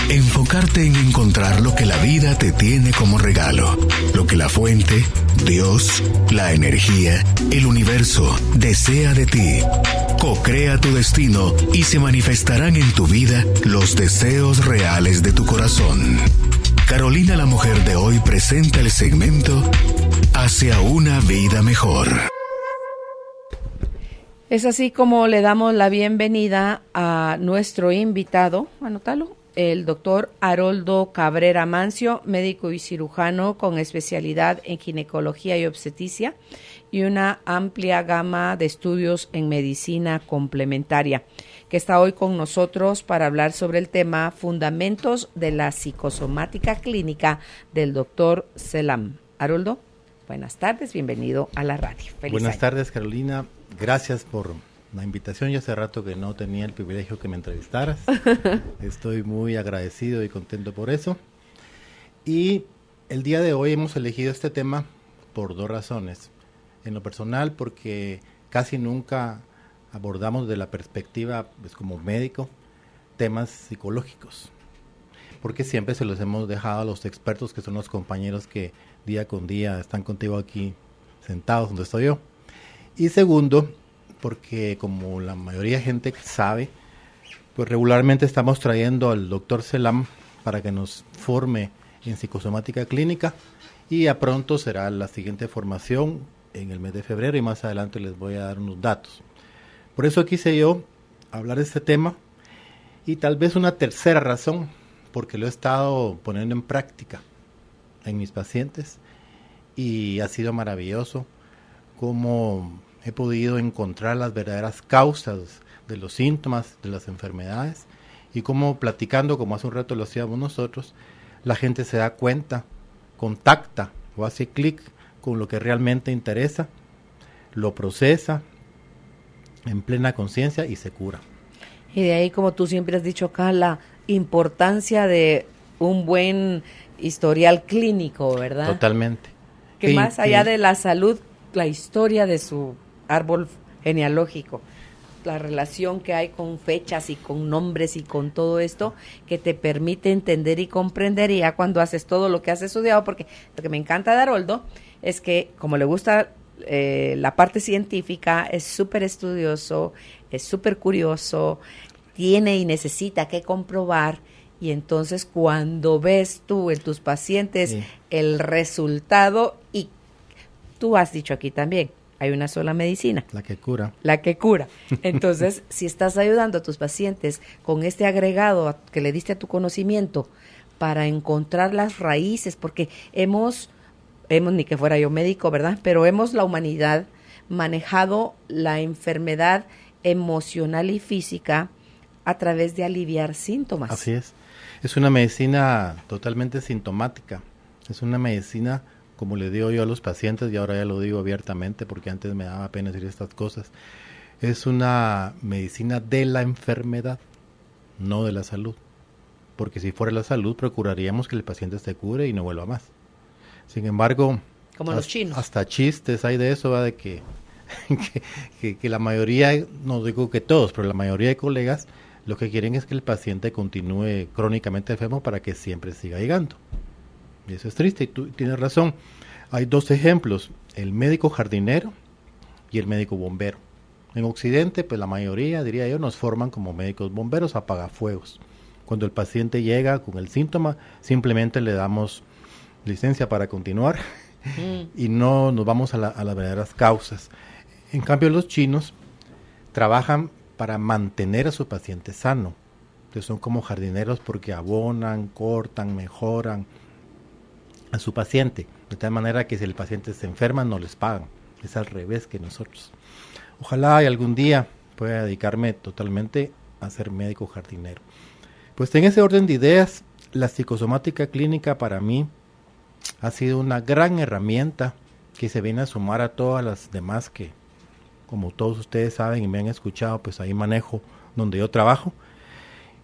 Enfocarte en encontrar lo que la vida te tiene como regalo, lo que la fuente, Dios, la energía, el universo desea de ti. Co-crea tu destino y se manifestarán en tu vida los deseos reales de tu corazón. Carolina, la mujer de hoy, presenta el segmento Hacia una vida mejor. Es así como le damos la bienvenida a nuestro invitado, anótalo, el doctor Haroldo Cabrera Mancio, médico y cirujano con especialidad en ginecología y obstetricia y una amplia gama de estudios en medicina complementaria, que está hoy con nosotros para hablar sobre el tema Fundamentos de la Psicosomática Clínica del doctor Selam. Haroldo, buenas tardes, bienvenido a la radio. Feliz Buenas año. tardes, Carolina. Gracias por la invitación. Yo hace rato que no tenía el privilegio que me entrevistaras. Estoy muy agradecido y contento por eso. Y el día de hoy hemos elegido este tema por dos razones. En lo personal, porque casi nunca abordamos de la perspectiva, pues, como médico, temas psicológicos. Porque siempre se los hemos dejado a los expertos, que son los compañeros que día con día están contigo aquí sentados donde estoy yo. Y segundo, porque como la mayoría de gente sabe, pues regularmente estamos trayendo al doctor Selam para que nos forme en psicosomática clínica, y a pronto será la siguiente formación en el mes de febrero, y más adelante les voy a dar unos datos. Por eso quise yo hablar de este tema, y tal vez una tercera razón, porque lo he estado poniendo en práctica en mis pacientes, y ha sido maravilloso cómo he podido encontrar las verdaderas causas de los síntomas, de las enfermedades, y cómo platicando, como hace un rato lo hacíamos nosotros, la gente se da cuenta, contacta o hace clic con lo que realmente interesa, lo procesa en plena conciencia y se cura. Y de ahí, como tú siempre has dicho acá, la importancia de un buen historial clínico, ¿verdad? Totalmente. Que más allá de la salud, la historia de su árbol genealógico, la relación que hay con fechas y con nombres y con todo esto, que te permite entender y comprender, y ya cuando haces todo lo que has estudiado, porque lo que me encanta de Haroldo es que, como le gusta la parte científica, es súper estudioso, es súper curioso, tiene y necesita que comprobar, y entonces cuando ves tú en tus pacientes sí, el resultado, y tú has dicho aquí también, hay una sola medicina. La que cura. La que cura. Entonces, si estás ayudando a tus pacientes con este agregado que le diste a tu conocimiento para encontrar las raíces, porque hemos, ni que fuera yo médico, ¿verdad? Pero la humanidad, manejado la enfermedad emocional y física a través de aliviar síntomas. Así es. Es una medicina totalmente sintomática. Es una medicina, como le digo yo a los pacientes, y ahora ya lo digo abiertamente porque antes me daba pena decir estas cosas, es una medicina de la enfermedad, no de la salud. Porque si fuera la salud, procuraríamos que el paciente se cure y no vuelva más. Sin embargo, como los chinos, hasta chistes hay de eso, ¿va? De que la mayoría, no digo que todos, pero la mayoría de colegas lo que quieren es que el paciente continúe crónicamente enfermo para que siempre siga llegando. Y eso es triste, y tú tienes razón. Hay dos ejemplos, el médico jardinero y el médico bombero. En Occidente, pues la mayoría, diría yo, nos forman como médicos bomberos, apagafuegos. Cuando el paciente llega con el síntoma, simplemente le damos licencia para continuar y no nos vamos a las verdaderas causas. En cambio, los chinos trabajan para mantener a su paciente sano. Entonces son como jardineros porque abonan, cortan, mejoran a su paciente, de tal manera que si el paciente se enferma no les pagan. Es al revés que nosotros. Ojalá y algún día pueda dedicarme totalmente a ser médico jardinero. Pues en ese orden de ideas, la psicosomática clínica para mí ha sido una gran herramienta que se viene a sumar a todas las demás que, como todos ustedes saben y me han escuchado, pues ahí manejo donde yo trabajo.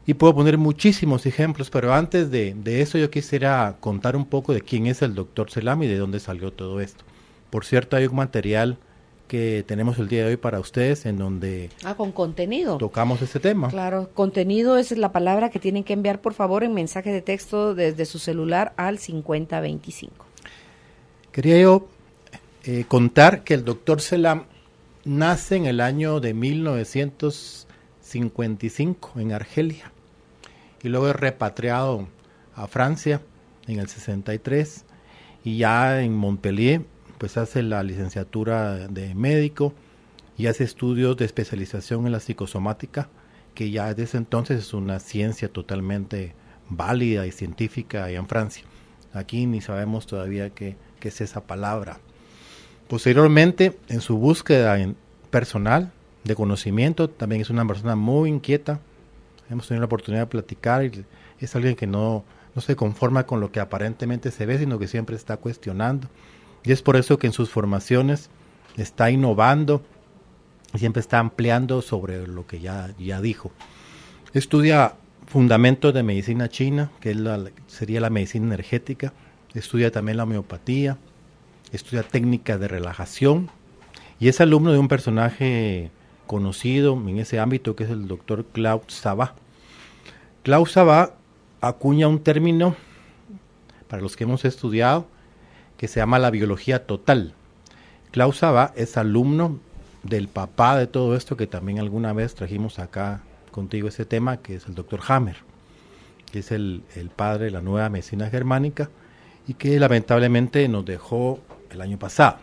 Y puedo poner muchísimos ejemplos, pero antes de eso yo quisiera contar un poco de quién es el doctor Selam y de dónde salió todo esto. Por cierto, hay un material que tenemos el día de hoy para ustedes, en donde con contenido. Tocamos este tema. Claro, contenido es la palabra que tienen que enviar, por favor, en mensaje de texto desde su celular al 5025. Quería yo contar que el doctor Selam nace en el año de 1955 en Argelia y luego es repatriado a Francia en el 63 y ya en Montpellier pues hace la licenciatura de médico y hace estudios de especialización en la psicosomática, que ya desde entonces es una ciencia totalmente válida y científica allá en Francia. Aquí ni sabemos todavía qué es esa palabra. Posteriormente, en su búsqueda personal de conocimiento, también es una persona muy inquieta. Hemos tenido la oportunidad de platicar y es alguien que no se conforma con lo que aparentemente se ve, sino que siempre está cuestionando. Y es por eso que en sus formaciones está innovando y siempre está ampliando sobre lo que ya dijo. Estudia fundamentos de medicina china, que sería la medicina energética. Estudia también la homeopatía. Estudia técnicas de relajación. Y es alumno de un personaje conocido en ese ámbito, que es el doctor Claude Sabat. Claude Sabat acuña un término, para los que hemos estudiado, que se llama la biología total. Claude Sabat es alumno del papá de todo esto, que también alguna vez trajimos acá contigo ese tema, que es el doctor Hammer, que es el padre de la nueva medicina germánica y que lamentablemente nos dejó el año pasado.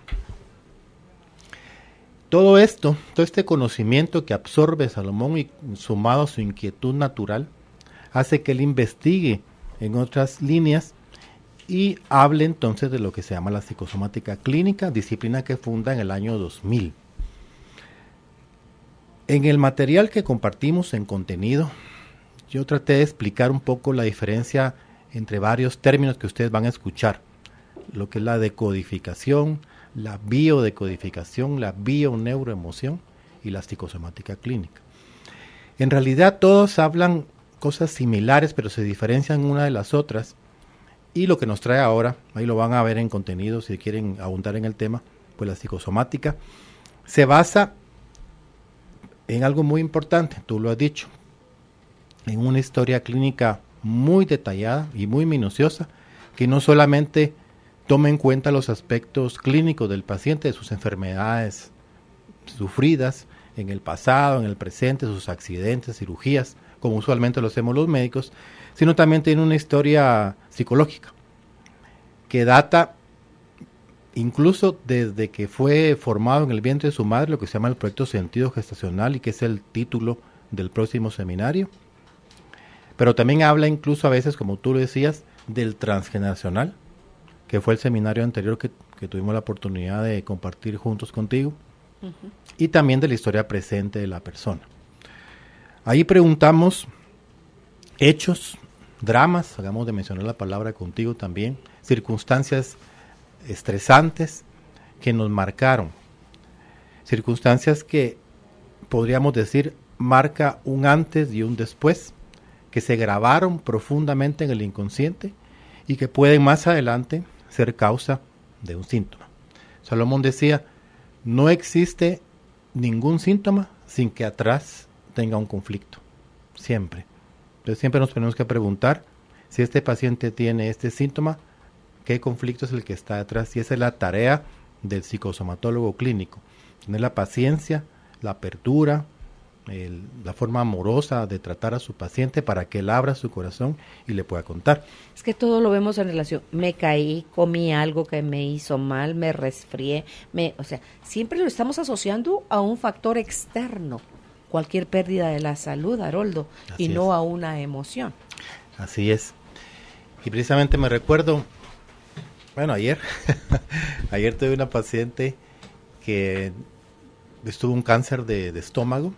Todo este conocimiento que absorbe Salomón y sumado a su inquietud natural, hace que él investigue en otras líneas y hable entonces de lo que se llama la psicosomática clínica, disciplina que funda en el año 2000. En el material que compartimos en contenido, yo traté de explicar un poco la diferencia entre varios términos que ustedes van a escuchar, lo que es la decodificación, la biodecodificación, la bioneuroemoción y la psicosomática clínica. En realidad todos hablan cosas similares, pero se diferencian una de las otras. Y lo que nos trae ahora, ahí lo van a ver en contenido si quieren abundar en el tema, pues la psicosomática se basa en algo muy importante, tú lo has dicho, en una historia clínica muy detallada y muy minuciosa, que no solamente toma en cuenta los aspectos clínicos del paciente, de sus enfermedades sufridas en el pasado, en el presente, sus accidentes, cirugías, como usualmente lo hacemos los médicos, sino también tiene una historia psicológica que data incluso desde que fue formado en el vientre de su madre, lo que se llama el proyecto Sentido Gestacional y que es el título del próximo seminario. Pero también habla incluso a veces, como tú lo decías, del transgeneracional, que fue el seminario anterior que tuvimos la oportunidad de compartir juntos contigo, y también de la historia presente de la persona. Ahí preguntamos hechos, dramas, hagamos de mencionar la palabra contigo también, circunstancias estresantes que nos marcaron, circunstancias que podríamos decir marca un antes y un después, que se grabaron profundamente en el inconsciente y que pueden más adelante ser causa de un síntoma. Salomón decía, no existe ningún síntoma sin que atrás tenga un conflicto, siempre. Entonces siempre nos tenemos que preguntar si este paciente tiene este síntoma, qué conflicto es el que está detrás, y esa es la tarea del psicosomatólogo clínico, tener la paciencia, la apertura, la forma amorosa de tratar a su paciente para que él abra su corazón y le pueda contar. Es que todo lo vemos en relación, me caí, comí algo que me hizo mal, me resfrié, o sea, siempre lo estamos asociando a un factor externo, cualquier pérdida de la salud, Haroldo, y no a una emoción. Así es. Y precisamente me recuerdo, ayer tuve una paciente que estuvo un cáncer de estómago.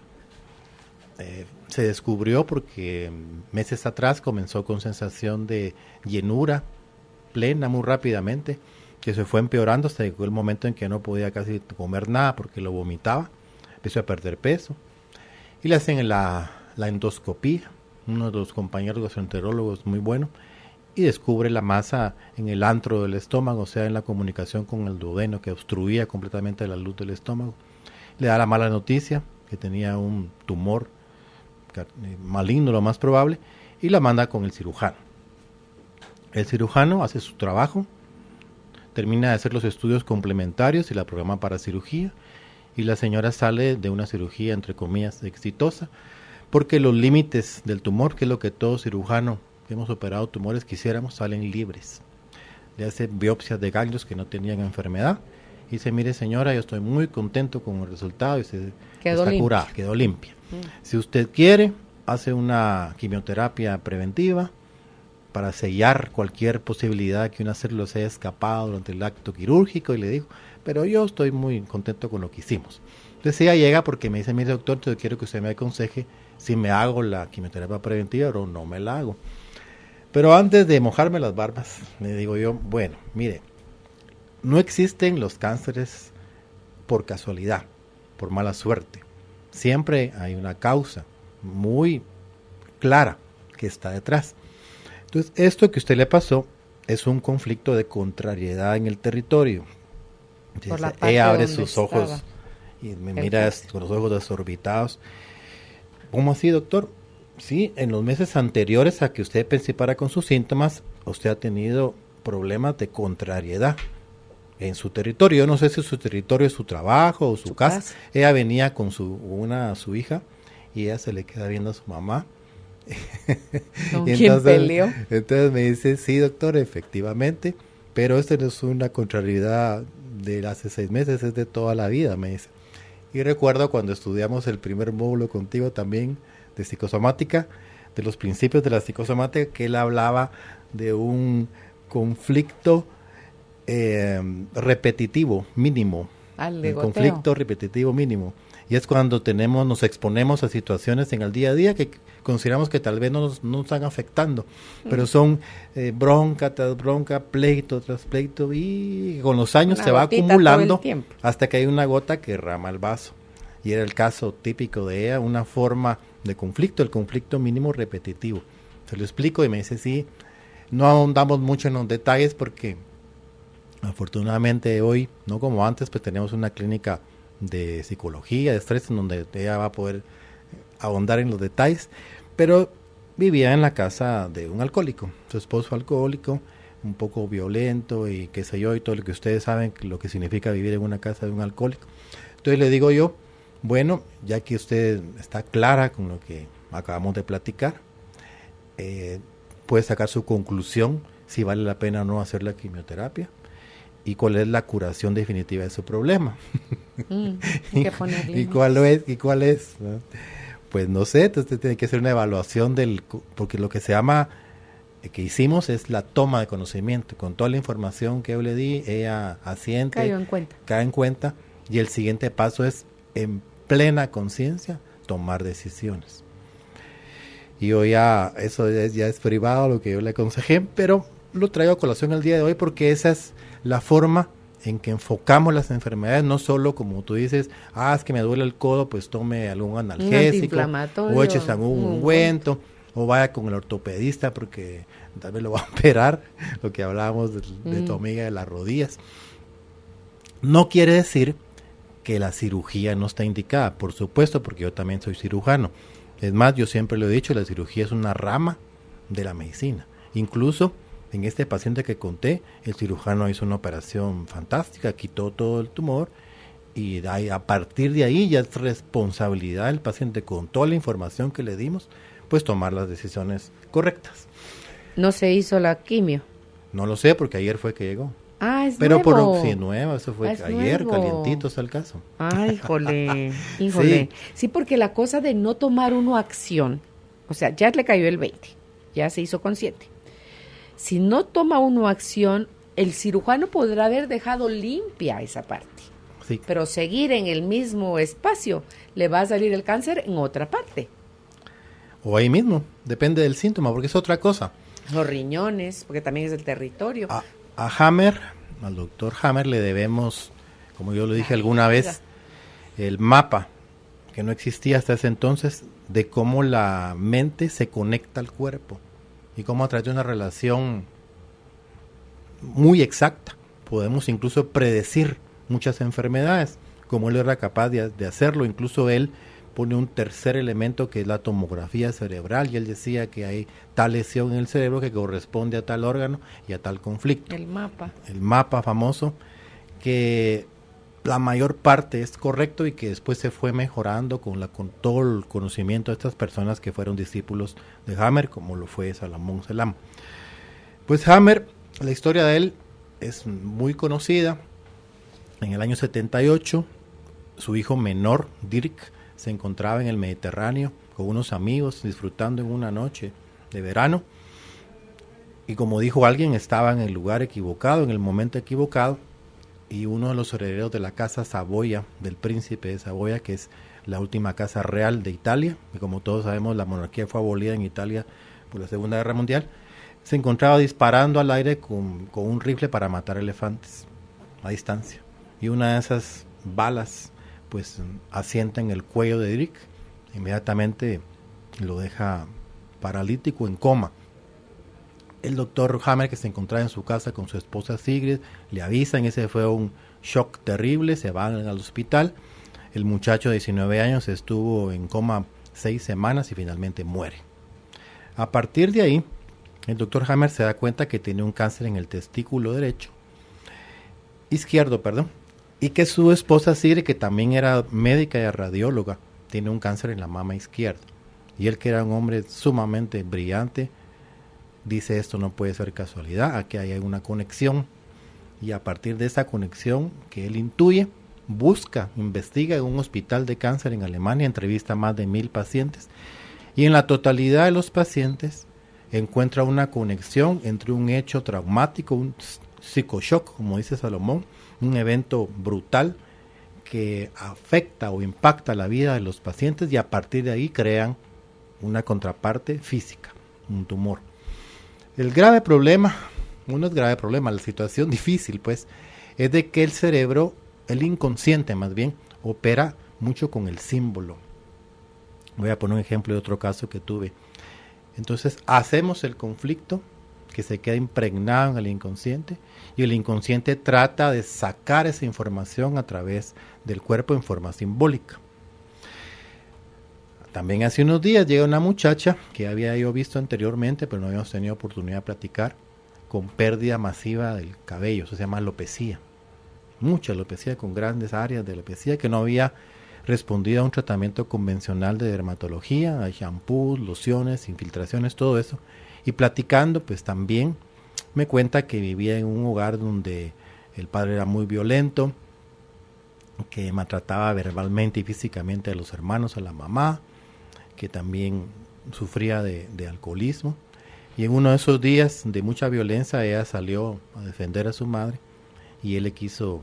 Se descubrió porque meses atrás comenzó con sensación de llenura plena muy rápidamente, que se fue empeorando hasta llegó el momento en que no podía casi comer nada porque lo vomitaba, empezó a perder peso y le hacen la endoscopía, uno de los compañeros gastroenterólogos muy bueno, y descubre la masa en el antro del estómago, o sea, en la comunicación con el duodeno que obstruía completamente la luz del estómago. Le da la mala noticia que tenía un tumor maligno, lo más probable, y la manda con el cirujano. El cirujano hace su trabajo, termina de hacer los estudios complementarios y la programa para cirugía, y la señora sale de una cirugía, entre comillas, exitosa, porque los límites del tumor, que es lo que todo cirujano que hemos operado tumores quisiéramos, salen libres. Le hace biopsias de ganglios que no tenían enfermedad, y dice, mire señora, yo estoy muy contento con el resultado, y se está curada, quedó limpia. Si usted quiere, hace una quimioterapia preventiva para sellar cualquier posibilidad que una célula se haya escapado durante el acto quirúrgico, y le digo, pero yo estoy muy contento con lo que hicimos. Entonces ella llega porque me dice, mire doctor, yo quiero que usted me aconseje si me hago la quimioterapia preventiva o no me la hago. Pero antes de mojarme las barbas, le digo yo, bueno, mire, no existen los cánceres por casualidad, por mala suerte. Siempre hay una causa muy clara que está detrás. Entonces, esto que a usted le pasó es un conflicto de contrariedad en el territorio. Entonces, ella abre sus ojos y me mira con los ojos desorbitados. ¿Cómo así, doctor? Sí, en los meses anteriores a que usted principiara con sus síntomas, usted ha tenido problemas de contrariedad en su territorio. Yo no sé si su territorio es su trabajo o su casa. Ella venía con su hija y ella se le queda viendo a su mamá. ¿Con quién peleó? Entonces me dice, sí doctor, efectivamente, pero esto no es una contrariedad de hace 6 meses, es de toda la vida, me dice. Y recuerdo cuando estudiamos el primer módulo contigo también de psicosomática, de los principios de la psicosomática, que él hablaba de un conflicto repetitivo mínimo, el conflicto repetitivo mínimo, y es cuando nos exponemos a situaciones en el día a día que consideramos que tal vez no nos están afectando, pero son bronca tras bronca, pleito tras pleito, y con los años se va acumulando hasta que hay una gota que derrama el vaso, y era el caso típico de ella, una forma de conflicto, el conflicto mínimo repetitivo. Se lo explico y me dice, sí, no ahondamos mucho en los detalles porque afortunadamente hoy, no como antes, pues tenemos una clínica de psicología, de estrés, en donde ella va a poder ahondar en los detalles, pero vivía en la casa de un alcohólico, su esposo alcohólico, un poco violento y qué sé yo, y todo lo que ustedes saben, lo que significa vivir en una casa de un alcohólico. Entonces le digo yo, bueno, ya que usted está clara con lo que acabamos de platicar, puede sacar su conclusión si vale la pena o no hacer la quimioterapia y cuál es la curación definitiva de su problema. ¿Y cuál es? ¿No? Pues no sé, entonces tiene que hacer una evaluación porque lo que se llama, que hicimos es la toma de conocimiento. Con toda la información que yo le di, ella asiente, cae en cuenta, y el siguiente paso es, en plena conciencia, tomar decisiones. Y yo eso ya es privado lo que yo le aconsejé, pero lo traigo a colación el día de hoy porque esa es la forma en que enfocamos las enfermedades, no solo como tú dices, es que me duele el codo, pues tome algún analgésico, o eches algún ungüento, o vaya con el ortopedista porque tal vez lo va a operar, lo que hablábamos de tu amiga de las rodillas. No quiere decir que la cirugía no está indicada, por supuesto, porque yo también soy cirujano. Es más, yo siempre lo he dicho, la cirugía es una rama de la medicina. Incluso en este paciente que conté, el cirujano hizo una operación fantástica, quitó todo el tumor y a partir de ahí ya es responsabilidad del paciente, con toda la información que le dimos, pues tomar las decisiones correctas. ¿No se hizo la quimio? No lo sé, porque ayer fue que llegó. Es nuevo. Sí, nuevo, eso fue ayer, nuevo. Calientito está el caso. Híjole. Sí, porque la cosa de no tomar uno acción, o sea, ya le cayó el 20, ya se hizo consciente. Si no toma uno acción, el cirujano podrá haber dejado limpia esa parte. Sí. Pero seguir en el mismo espacio, le va a salir el cáncer en otra parte. O ahí mismo, depende del síntoma, porque es otra cosa. Los riñones, porque también es el territorio. Al doctor Hammer le debemos, como yo lo dije alguna vez, el mapa, que no existía hasta ese entonces, de cómo la mente se conecta al cuerpo. y cómo a través de una relación muy exacta podemos incluso predecir muchas enfermedades, como él era capaz de hacerlo. Incluso él pone un tercer elemento que es la tomografía cerebral, y él decía que hay tal lesión en el cerebro que corresponde a tal órgano y a tal conflicto. El mapa Famoso, que la mayor parte es correcto y que después se fue mejorando con todo el conocimiento de estas personas que fueron discípulos de Hammer, como lo fue Salomón Selam. Pues Hammer, la historia de él es muy conocida. En el año 78, su hijo menor, Dirk, se encontraba en el Mediterráneo con unos amigos disfrutando en una noche de verano. Y como dijo alguien, estaba en el lugar equivocado, en el momento equivocado. Y uno de los herederos de la casa Saboya, del príncipe de Saboya, que es la última casa real de Italia, y como todos sabemos la monarquía fue abolida en Italia por la Segunda Guerra Mundial, se encontraba disparando al aire con un rifle para matar elefantes a distancia. Y una de esas balas pues asienta en el cuello de Dirk, inmediatamente lo deja paralítico, en coma. El doctor Hammer, que se encontraba en su casa con su esposa Sigrid, le avisan. Ese fue un shock terrible, se van al hospital. El muchacho de 19 años estuvo en coma 6 semanas y finalmente muere. A partir de ahí, el doctor Hammer se da cuenta que tiene un cáncer en el testículo izquierdo, y que su esposa Sigrid, que también era médica y radióloga, tiene un cáncer en la mama izquierda. Y él, que era un hombre sumamente brillante, dice: esto no puede ser casualidad, aquí hay una conexión. Y a partir de esa conexión que él intuye, busca, investiga en un hospital de cáncer en Alemania, entrevista a más de 1000 pacientes, y en la totalidad de los pacientes encuentra una conexión entre un hecho traumático, un psicoshock, como dice Salomón, un evento brutal que afecta o impacta la vida de los pacientes, y a partir de ahí crean una contraparte física, un tumor. El grave problema, no es grave problema, la situación difícil pues, es de que el cerebro, el inconsciente más bien, opera mucho con el símbolo. Voy a poner un ejemplo de otro caso que tuve. Entonces hacemos el conflicto que se queda impregnado en el inconsciente, y el inconsciente trata de sacar esa información a través del cuerpo en forma simbólica. También hace unos días llega una muchacha que había yo visto anteriormente, pero no habíamos tenido oportunidad de platicar, con pérdida masiva del cabello. Eso se llama alopecia. Mucha alopecia, con grandes áreas de alopecia, que no había respondido a un tratamiento convencional de dermatología, a shampoos, lociones, infiltraciones, todo eso. Y platicando, pues también me cuenta que vivía en un hogar donde el padre era muy violento, que maltrataba verbalmente y físicamente a los hermanos, a la mamá, que también sufría de alcoholismo. Y en uno de esos días de mucha violencia, ella salió a defender a su madre y él le quiso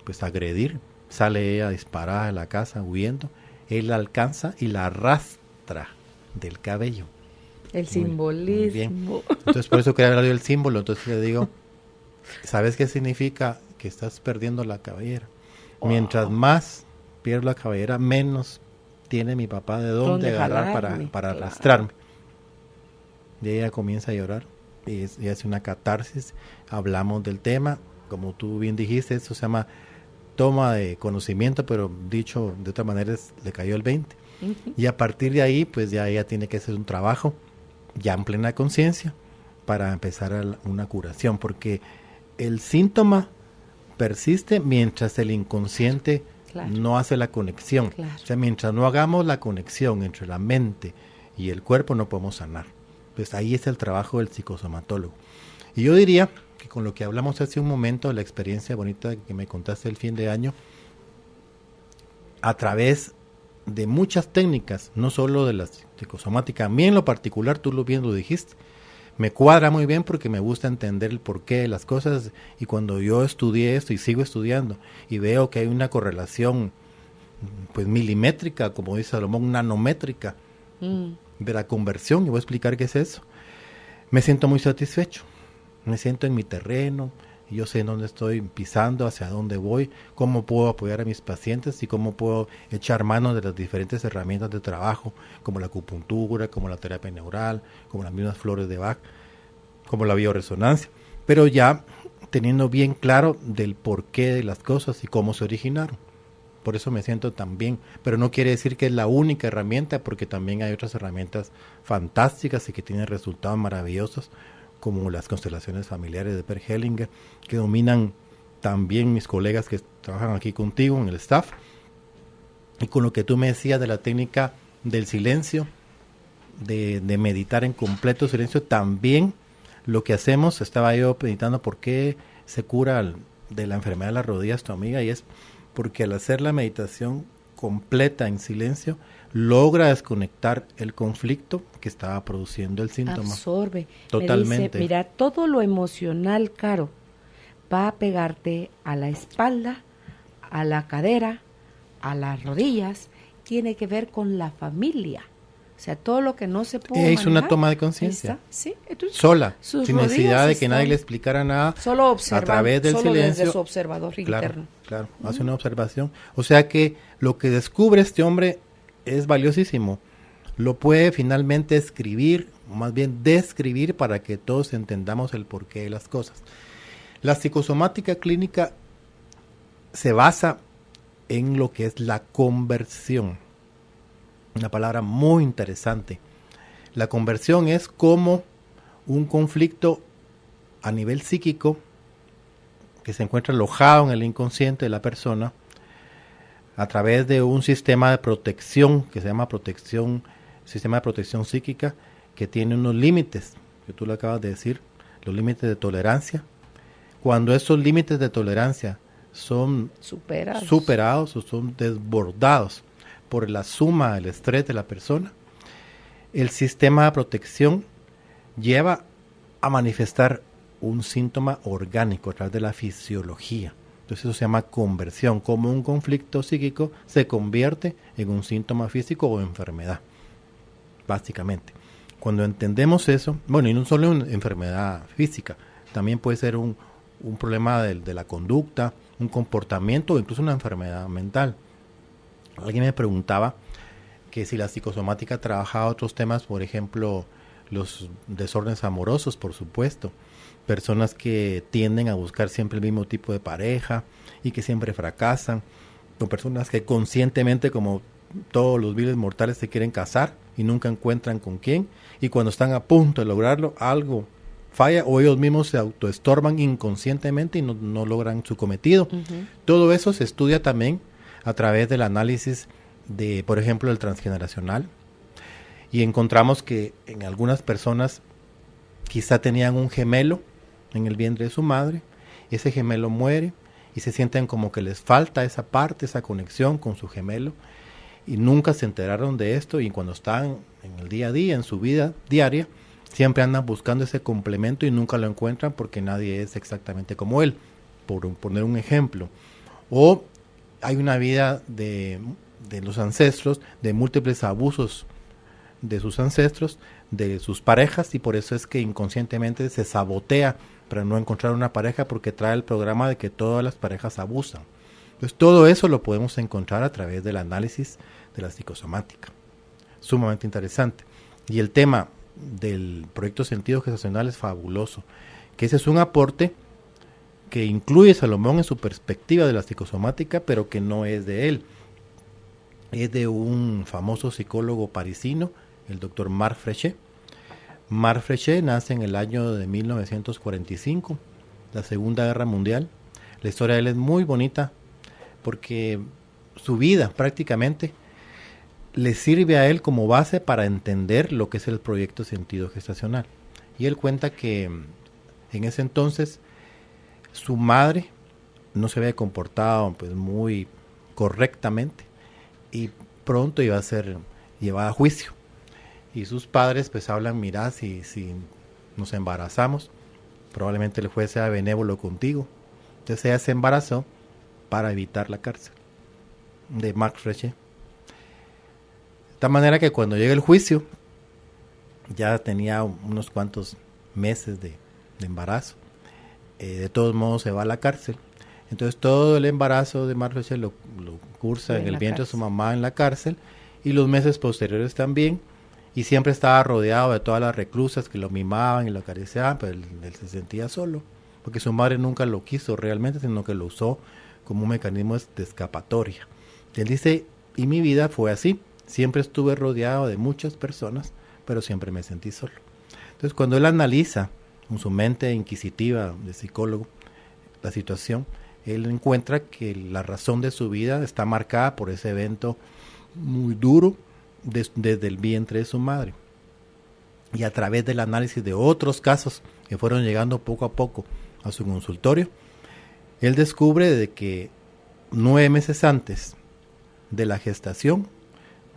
pues agredir. Sale ella disparada de la casa huyendo, él la alcanza y la arrastra del cabello. El simbolismo. Muy bien. Entonces por eso quería hablar del símbolo. Entonces le digo: ¿sabes qué significa? Que estás perdiendo la cabellera. Wow. Mientras más pierdo la cabellera, menos tiene mi papá de dónde agarrar para arrastrarme. Y ella comienza a llorar y hace una catarsis. Hablamos del tema, como tú bien dijiste, eso se llama toma de conocimiento, pero dicho de otra manera le cayó el 20. Uh-huh. Y a partir de ahí, pues ya ella tiene que hacer un trabajo ya en plena conciencia para empezar una curación, porque el síntoma persiste mientras el inconsciente no hace la conexión. O sea, mientras no hagamos la conexión entre la mente y el cuerpo, no podemos sanar. Pues ahí es el trabajo del psicosomatólogo. Y yo diría que con lo que hablamos hace un momento, la experiencia bonita que me contaste el fin de año, a través de muchas técnicas, no solo de la psicosomática, a mí en lo particular, tú bien lo dijiste, me cuadra muy bien porque me gusta entender el porqué de las cosas, y cuando yo estudié esto y sigo estudiando y veo que hay una correlación pues milimétrica, como dice Salomón, nanométrica de la conversión, y voy a explicar qué es eso, me siento muy satisfecho, me siento en mi terreno, y yo sé en dónde estoy pisando, hacia dónde voy, cómo puedo apoyar a mis pacientes y cómo puedo echar mano de las diferentes herramientas de trabajo, como la acupuntura, como la terapia neural, como las mismas flores de Bach, como la bioresonancia, pero ya teniendo bien claro del porqué de las cosas y cómo se originaron. Por eso me siento tan bien, pero no quiere decir que es la única herramienta, porque también hay otras herramientas fantásticas y que tienen resultados maravillosos, como las constelaciones familiares de Per Hellinger, que dominan también mis colegas que trabajan aquí contigo en el staff. Y con lo que tú me decías de la técnica del silencio, de meditar en completo silencio, también lo que hacemos, estaba yo meditando por qué se cura de la enfermedad de las rodillas tu amiga, y es porque al hacer la meditación completa en silencio, logra desconectar el conflicto que estaba produciendo el síntoma. Absorbe. Totalmente. Me dice, mira, todo lo emocional, Caro, va a pegarte a la espalda, a la cadera, a las rodillas, tiene que ver con la familia. O sea, todo lo que no se pudo Es manejar, una toma de conciencia. Sí, entonces, sola, sus sin necesidad de que rodillas nadie están le explicara nada. solo observan, a través del solo silencio. desde su observador interno. Claro, hace una observación. O sea que lo que descubre este hombre es valiosísimo. Lo puede finalmente escribir, o más bien describir, para que todos entendamos el porqué de las cosas. La psicosomática clínica se basa en lo que es la conversión. Una palabra muy interesante. La conversión es como un conflicto a nivel psíquico que se encuentra alojado en el inconsciente de la persona a través de un sistema de protección que se llama sistema de protección psíquica, que tiene unos límites, que tú lo acabas de decir, los límites de tolerancia. Cuando esos límites de tolerancia son superados o son desbordados por la suma del estrés de la persona, el sistema de protección lleva a manifestar un síntoma orgánico a través de la fisiología. Entonces eso se llama conversión, como un conflicto psíquico se convierte en un síntoma físico o enfermedad, básicamente. Cuando entendemos eso, bueno, y no solo una enfermedad física, también puede ser un problema de la conducta, un comportamiento o incluso una enfermedad mental. Alguien me preguntaba que si la psicosomática trabajaba otros temas, por ejemplo, los desórdenes amorosos, por supuesto. Personas que tienden a buscar siempre el mismo tipo de pareja y que siempre fracasan. O personas que conscientemente, como todos los viles mortales, se quieren casar y nunca encuentran con quién. Y cuando están a punto de lograrlo, algo falla o ellos mismos se autoestorban inconscientemente y no logran su cometido. Uh-huh. Todo eso se estudia también a través del análisis de, por ejemplo, el transgeneracional, y encontramos que en algunas personas quizá tenían un gemelo en el vientre de su madre, ese gemelo muere y se sienten como que les falta esa parte, esa conexión con su gemelo, y nunca se enteraron de esto, y cuando están en el día a día, en su vida diaria, siempre andan buscando ese complemento y nunca lo encuentran porque nadie es exactamente como él, por poner un ejemplo. O hay una vida de los ancestros, de múltiples abusos de sus ancestros, de sus parejas, y por eso es que inconscientemente se sabotea para no encontrar una pareja, porque trae el programa de que todas las parejas abusan. Entonces todo eso lo podemos encontrar a través del análisis de la psicosomática. Sumamente interesante. Y el tema del proyecto Sentido Gestacional es fabuloso, que ese es un aporte que incluye Salomón en su perspectiva de la psicosomática, pero que no es de él. Es de un famoso psicólogo parisino, el doctor Marc Frechet. Marc Frechet nace en el año de 1945, la Segunda Guerra Mundial. La historia de él es muy bonita porque su vida prácticamente le sirve a él como base para entender lo que es el proyecto Sentido Gestacional. Y él cuenta que en ese entonces su madre no se había comportado pues muy correctamente y pronto iba a ser llevada a juicio. Y sus padres pues hablan, mira, si nos embarazamos, probablemente el juez sea benévolo contigo. Entonces ella se embarazó para evitar la cárcel de Marc Frechet. De tal manera que cuando llega el juicio, ya tenía unos cuantos meses de embarazo, de todos modos se va a la cárcel. Entonces todo el embarazo de Marluce lo cursa en el vientre de su mamá en la cárcel, y los meses posteriores también, y siempre estaba rodeado de todas las reclusas que lo mimaban y lo acariciaban, pero él se sentía solo, porque su madre nunca lo quiso realmente, sino que lo usó como un mecanismo de escapatoria. Él dice, y mi vida fue así, siempre estuve rodeado de muchas personas, pero siempre me sentí solo. Entonces cuando él analiza con su mente inquisitiva de psicólogo la situación, él encuentra que la razón de su vida está marcada por ese evento muy duro desde el vientre de su madre. Y a través del análisis de otros casos que fueron llegando poco a poco a su consultorio, él descubre de que 9 meses antes de la gestación,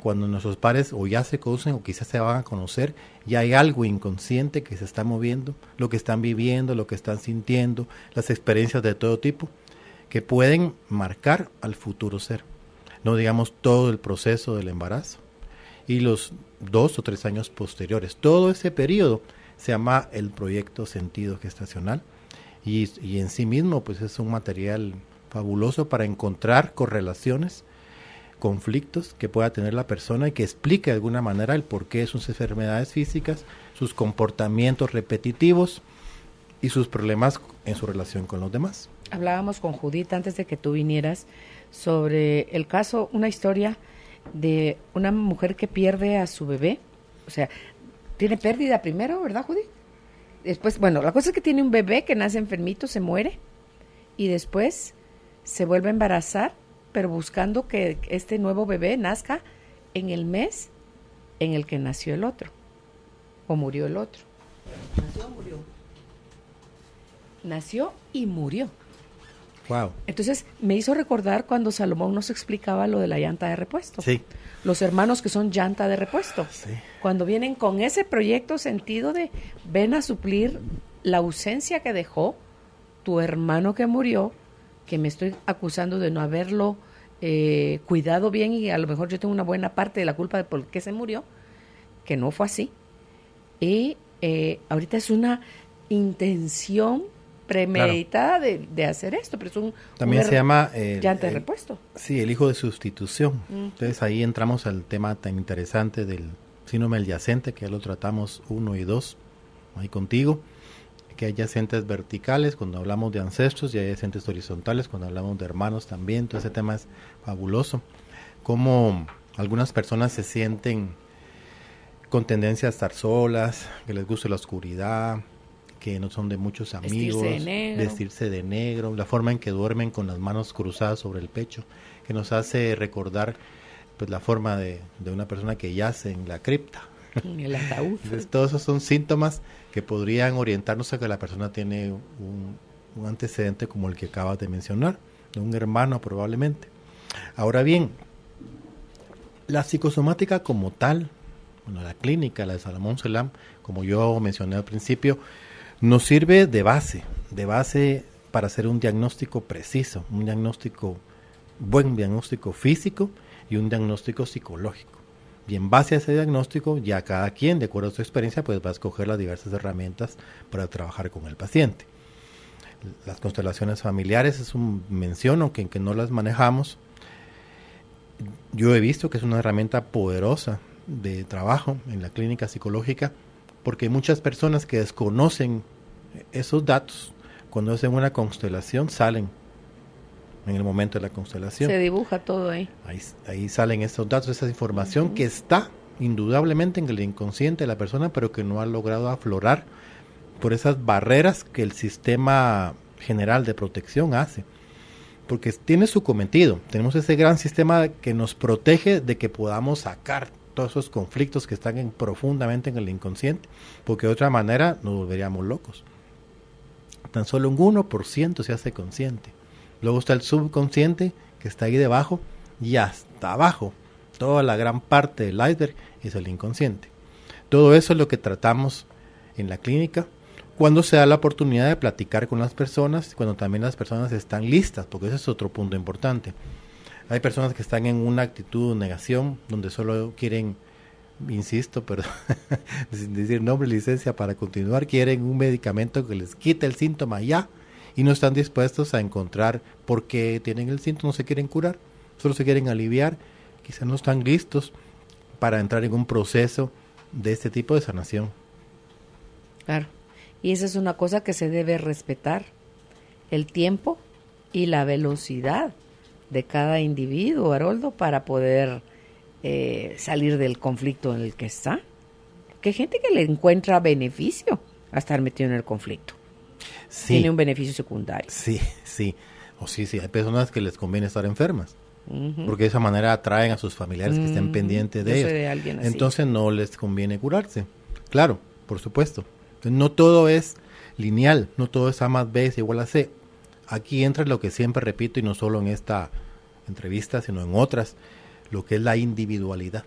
cuando nuestros padres o ya se conocen o quizás se van a conocer, ya hay algo inconsciente que se está moviendo, lo que están viviendo, lo que están sintiendo, las experiencias de todo tipo, que pueden marcar al futuro ser. No digamos todo el proceso del embarazo y los 2 o 3 años posteriores. Todo ese periodo se llama el proyecto sentido gestacional, y en sí mismo pues es un material fabuloso para encontrar correlaciones, conflictos que pueda tener la persona y que explique de alguna manera el porqué de sus enfermedades físicas, sus comportamientos repetitivos y sus problemas en su relación con los demás. Hablábamos con Judith antes de que tú vinieras sobre el caso, una historia de una mujer que pierde a su bebé, o sea, tiene pérdida primero, ¿verdad, Judith? Después, bueno, la cosa es que tiene un bebé que nace enfermito, se muere, y después se vuelve a embarazar, pero buscando que este nuevo bebé nazca en el mes en el que nació el otro, o murió el otro. ¿Nació o murió? Nació y murió. Wow. Entonces me hizo recordar cuando Salomón nos explicaba lo de la llanta de repuesto. Sí. Los hermanos que son llanta de repuesto. Sí. Cuando vienen con ese proyecto sentido de ven a suplir la ausencia que dejó tu hermano que murió, que me estoy acusando de no haberlo cuidado bien, y a lo mejor yo tengo una buena parte de la culpa de por qué se murió, que no fue así. Y ahorita es una intención premeditada, claro, de hacer esto, pero es también se llama llanta de repuesto. Sí, el hijo de sustitución. Entonces ahí entramos al tema tan interesante del síndrome adyacente, que ya lo tratamos 1 y 2 ahí contigo, que hay adyacentes verticales cuando hablamos de ancestros y hay adyacentes horizontales cuando hablamos de hermanos también. Todo ese tema es fabuloso, como algunas personas se sienten con tendencia a estar solas, que les gusta la oscuridad, que no son de muchos amigos, vestirse de negro, la forma en que duermen con las manos cruzadas sobre el pecho, que nos hace recordar pues la forma de una persona que yace en la cripta. En el ataúd. Entonces, todos esos son síntomas que podrían orientarnos a que la persona tiene un antecedente como el que acabas de mencionar, de un hermano probablemente. Ahora bien, la psicosomática como tal, bueno, la clínica, la de Salomón Selam, como yo mencioné al principio, nos sirve de base para hacer un diagnóstico preciso, un buen diagnóstico físico y un diagnóstico psicológico. Y en base a ese diagnóstico, ya cada quien, de acuerdo a su experiencia, pues va a escoger las diversas herramientas para trabajar con el paciente. Las constelaciones familiares menciono que no las manejamos. Yo he visto que es una herramienta poderosa de trabajo en la clínica psicológica, porque hay muchas personas que desconocen esos datos. Cuando hacen una constelación salen en el momento de la constelación. Se dibuja todo ahí. Ahí salen esos datos, esa información que está indudablemente en el inconsciente de la persona, pero que no ha logrado aflorar por esas barreras que el sistema general de protección hace. Porque tiene su cometido. Tenemos ese gran sistema que nos protege de que podamos sacar todos esos conflictos que están profundamente en el inconsciente, porque de otra manera nos volveríamos locos. Tan solo un 1% se hace consciente. Luego está el subconsciente, que está ahí debajo, y hasta abajo, toda la gran parte del iceberg es el inconsciente. Todo eso es lo que tratamos en la clínica, cuando se da la oportunidad de platicar con las personas, cuando también las personas están listas, porque ese es otro punto importante. Hay personas que están en una actitud de negación, donde solo quieren, insisto, pero sin decir nombre, licencia para continuar, quieren un medicamento que les quite el síntoma ya, y no están dispuestos a encontrar por qué tienen el síntoma, no se quieren curar, solo se quieren aliviar, quizás no están listos para entrar en un proceso de este tipo de sanación. Claro, y esa es una cosa que se debe respetar, el tiempo y la velocidad de cada individuo, Haroldo, para poder salir del conflicto en el que está. Que hay gente que le encuentra beneficio a estar metido en el conflicto. Sí. Tiene un beneficio secundario. Sí. Hay personas que les conviene estar enfermas, porque de esa manera atraen a sus familiares que estén pendientes de Yo ellos. sé de alguien así. Entonces no les conviene curarse. Claro, por supuesto. Entonces, no todo es lineal, no todo es A más B es igual a C. Aquí entra lo que siempre repito, y no solo en esta entrevista, sino en otras, lo que es la individualidad.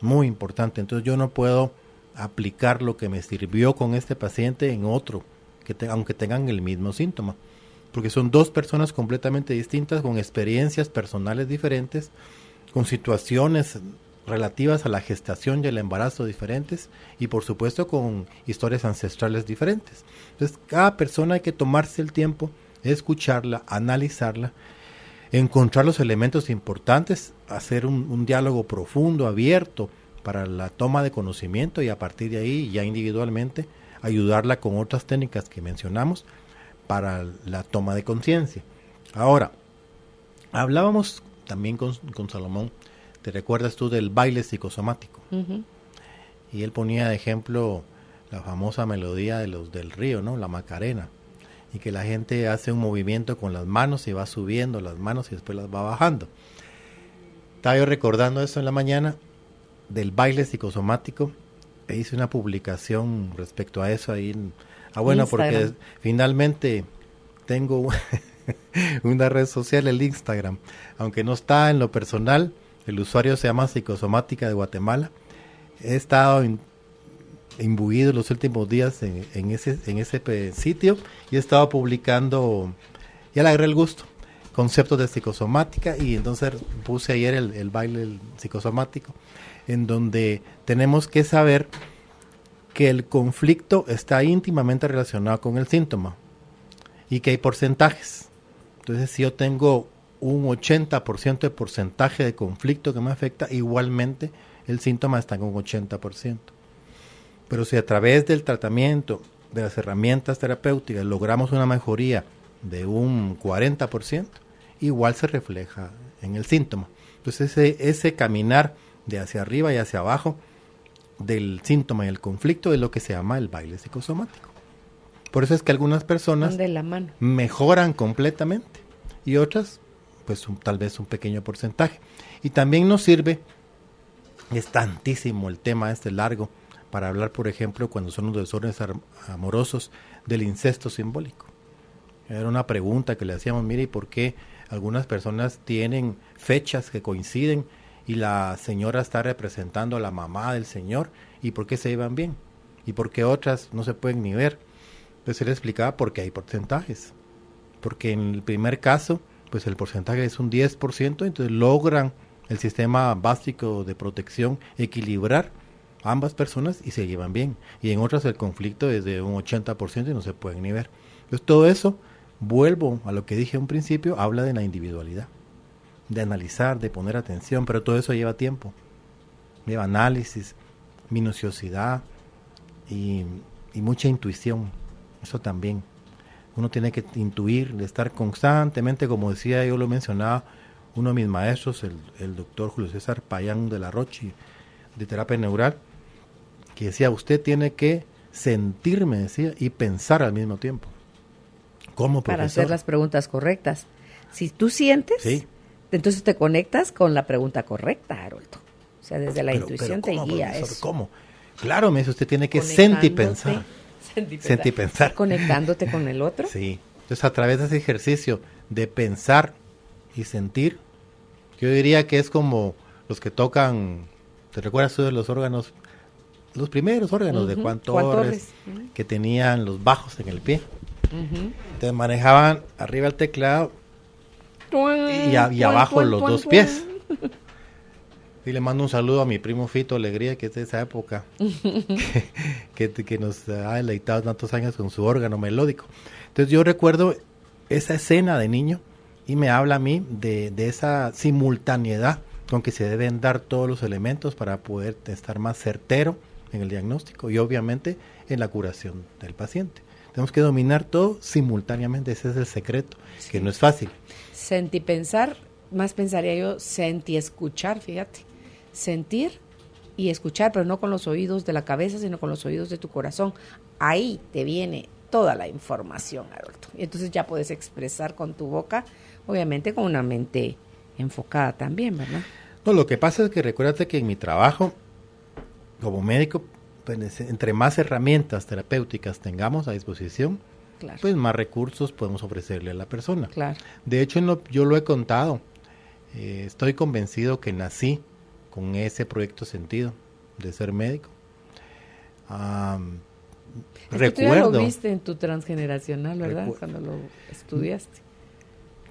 Muy importante. Entonces yo no puedo aplicar lo que me sirvió con este paciente en otro, aunque tengan el mismo síntoma. Porque son dos personas completamente distintas, con experiencias personales diferentes, con situaciones relativas a la gestación y el embarazo diferentes, y por supuesto con historias ancestrales diferentes. Entonces cada persona hay que tomarse el tiempo, escucharla, analizarla, encontrar los elementos importantes, hacer un diálogo profundo, abierto para la toma de conocimiento, y a partir de ahí ya individualmente ayudarla con otras técnicas que mencionamos para la toma de conciencia. Ahora, hablábamos también con Salomón, ¿te recuerdas tú del baile psicosomático? Y él ponía de ejemplo la famosa melodía de los del río, ¿no? La Macarena, y que la gente hace un movimiento con las manos y va subiendo las manos y después las va bajando. Estaba yo recordando eso en la mañana del baile psicosomático, e hice una publicación respecto a eso ahí bueno, Instagram. Porque finalmente tengo una red social, el Instagram, aunque no está en lo personal, el usuario se llama Psicosomática de Guatemala. He estado imbuido los últimos días en ese sitio, y he estado publicando, ya le agarré el gusto, conceptos de psicosomática, y entonces puse ayer el baile psicosomático, en donde tenemos que saber que el conflicto está íntimamente relacionado con el síntoma y que hay porcentajes. Entonces, si yo tengo un 80% de porcentaje de conflicto que me afecta, igualmente el síntoma está en un 80%. Pero si a través del tratamiento, de las herramientas terapéuticas, logramos una mejoría de un 40%, igual se refleja en el síntoma. Entonces ese caminar de hacia arriba y hacia abajo del síntoma y el conflicto es lo que se llama el baile psicosomático. Por eso es que algunas personas de la mano mejoran completamente y otras pues tal vez un pequeño porcentaje. Y también nos sirve, es tantísimo el tema largo, para hablar, por ejemplo, cuando son los desórdenes amorosos, del incesto simbólico. Era una pregunta que le hacíamos, mire, ¿y por qué algunas personas tienen fechas que coinciden y la señora está representando a la mamá del señor, y por qué se llevan bien? ¿Y por qué otras no se pueden ni ver? Entonces él explicaba por qué hay porcentajes. Porque en el primer caso, pues el porcentaje es un 10%, entonces logran el sistema básico de protección equilibrar ambas personas y se llevan bien. Y en otras el conflicto es de un 80% y no se pueden ni ver. Entonces todo eso, vuelvo a lo que dije en un principio, habla de la individualidad, de analizar, de poner atención, pero todo eso lleva tiempo. Lleva análisis, minuciosidad y mucha intuición. Eso también. Uno tiene que intuir, de estar constantemente, como decía, yo lo mencionaba, uno de mis maestros, el doctor Julio César Payán de la Roche, de terapia neural, que decía, usted tiene que sentir, me decía, y pensar al mismo tiempo. ¿Cómo, profesor? Para hacer las preguntas correctas. Si tú sientes, sí, entonces te conectas con la pregunta correcta, Haroldo. O sea, desde la intuición te guía eso. ¿Cómo? Claro, me dice, usted tiene que sentir y pensar. Sentir y pensar. Conectándote con el otro. Sí. Entonces, a través de ese ejercicio de pensar y sentir, yo diría que es como los que tocan, ¿te recuerdas tú de los órganos? Los primeros órganos de Juan Torres, que tenían los bajos en el pie. Entonces manejaban arriba el teclado y abajo los dos pies. Y le mando un saludo a mi primo Fito Alegría, que es de esa época, que nos ha deleitado tantos años con su órgano melódico. Entonces yo recuerdo esa escena de niño y me habla a mí de esa simultaneidad con que se deben dar todos los elementos para poder estar más certero en el diagnóstico y obviamente en la curación del paciente. Tenemos que dominar todo simultáneamente, ese es el secreto, sí. Que no es fácil. Sentipensar, más pensaría yo, escuchar, fíjate. Sentir y escuchar, pero no con los oídos de la cabeza, sino con los oídos de tu corazón. Ahí te viene toda la información, Haroldo. Y entonces ya puedes expresar con tu boca, obviamente con una mente enfocada también, ¿verdad? No, lo que pasa es que recuérdate que en mi trabajo como médico, pues, entre más herramientas terapéuticas tengamos a disposición, claro, pues más recursos podemos ofrecerle a la persona. Claro. De hecho, yo lo he contado. Estoy convencido que nací con ese proyecto sentido de ser médico. Recuerdo. Tú ya lo viste en tu transgeneracional, ¿verdad? Cuando lo estudiaste.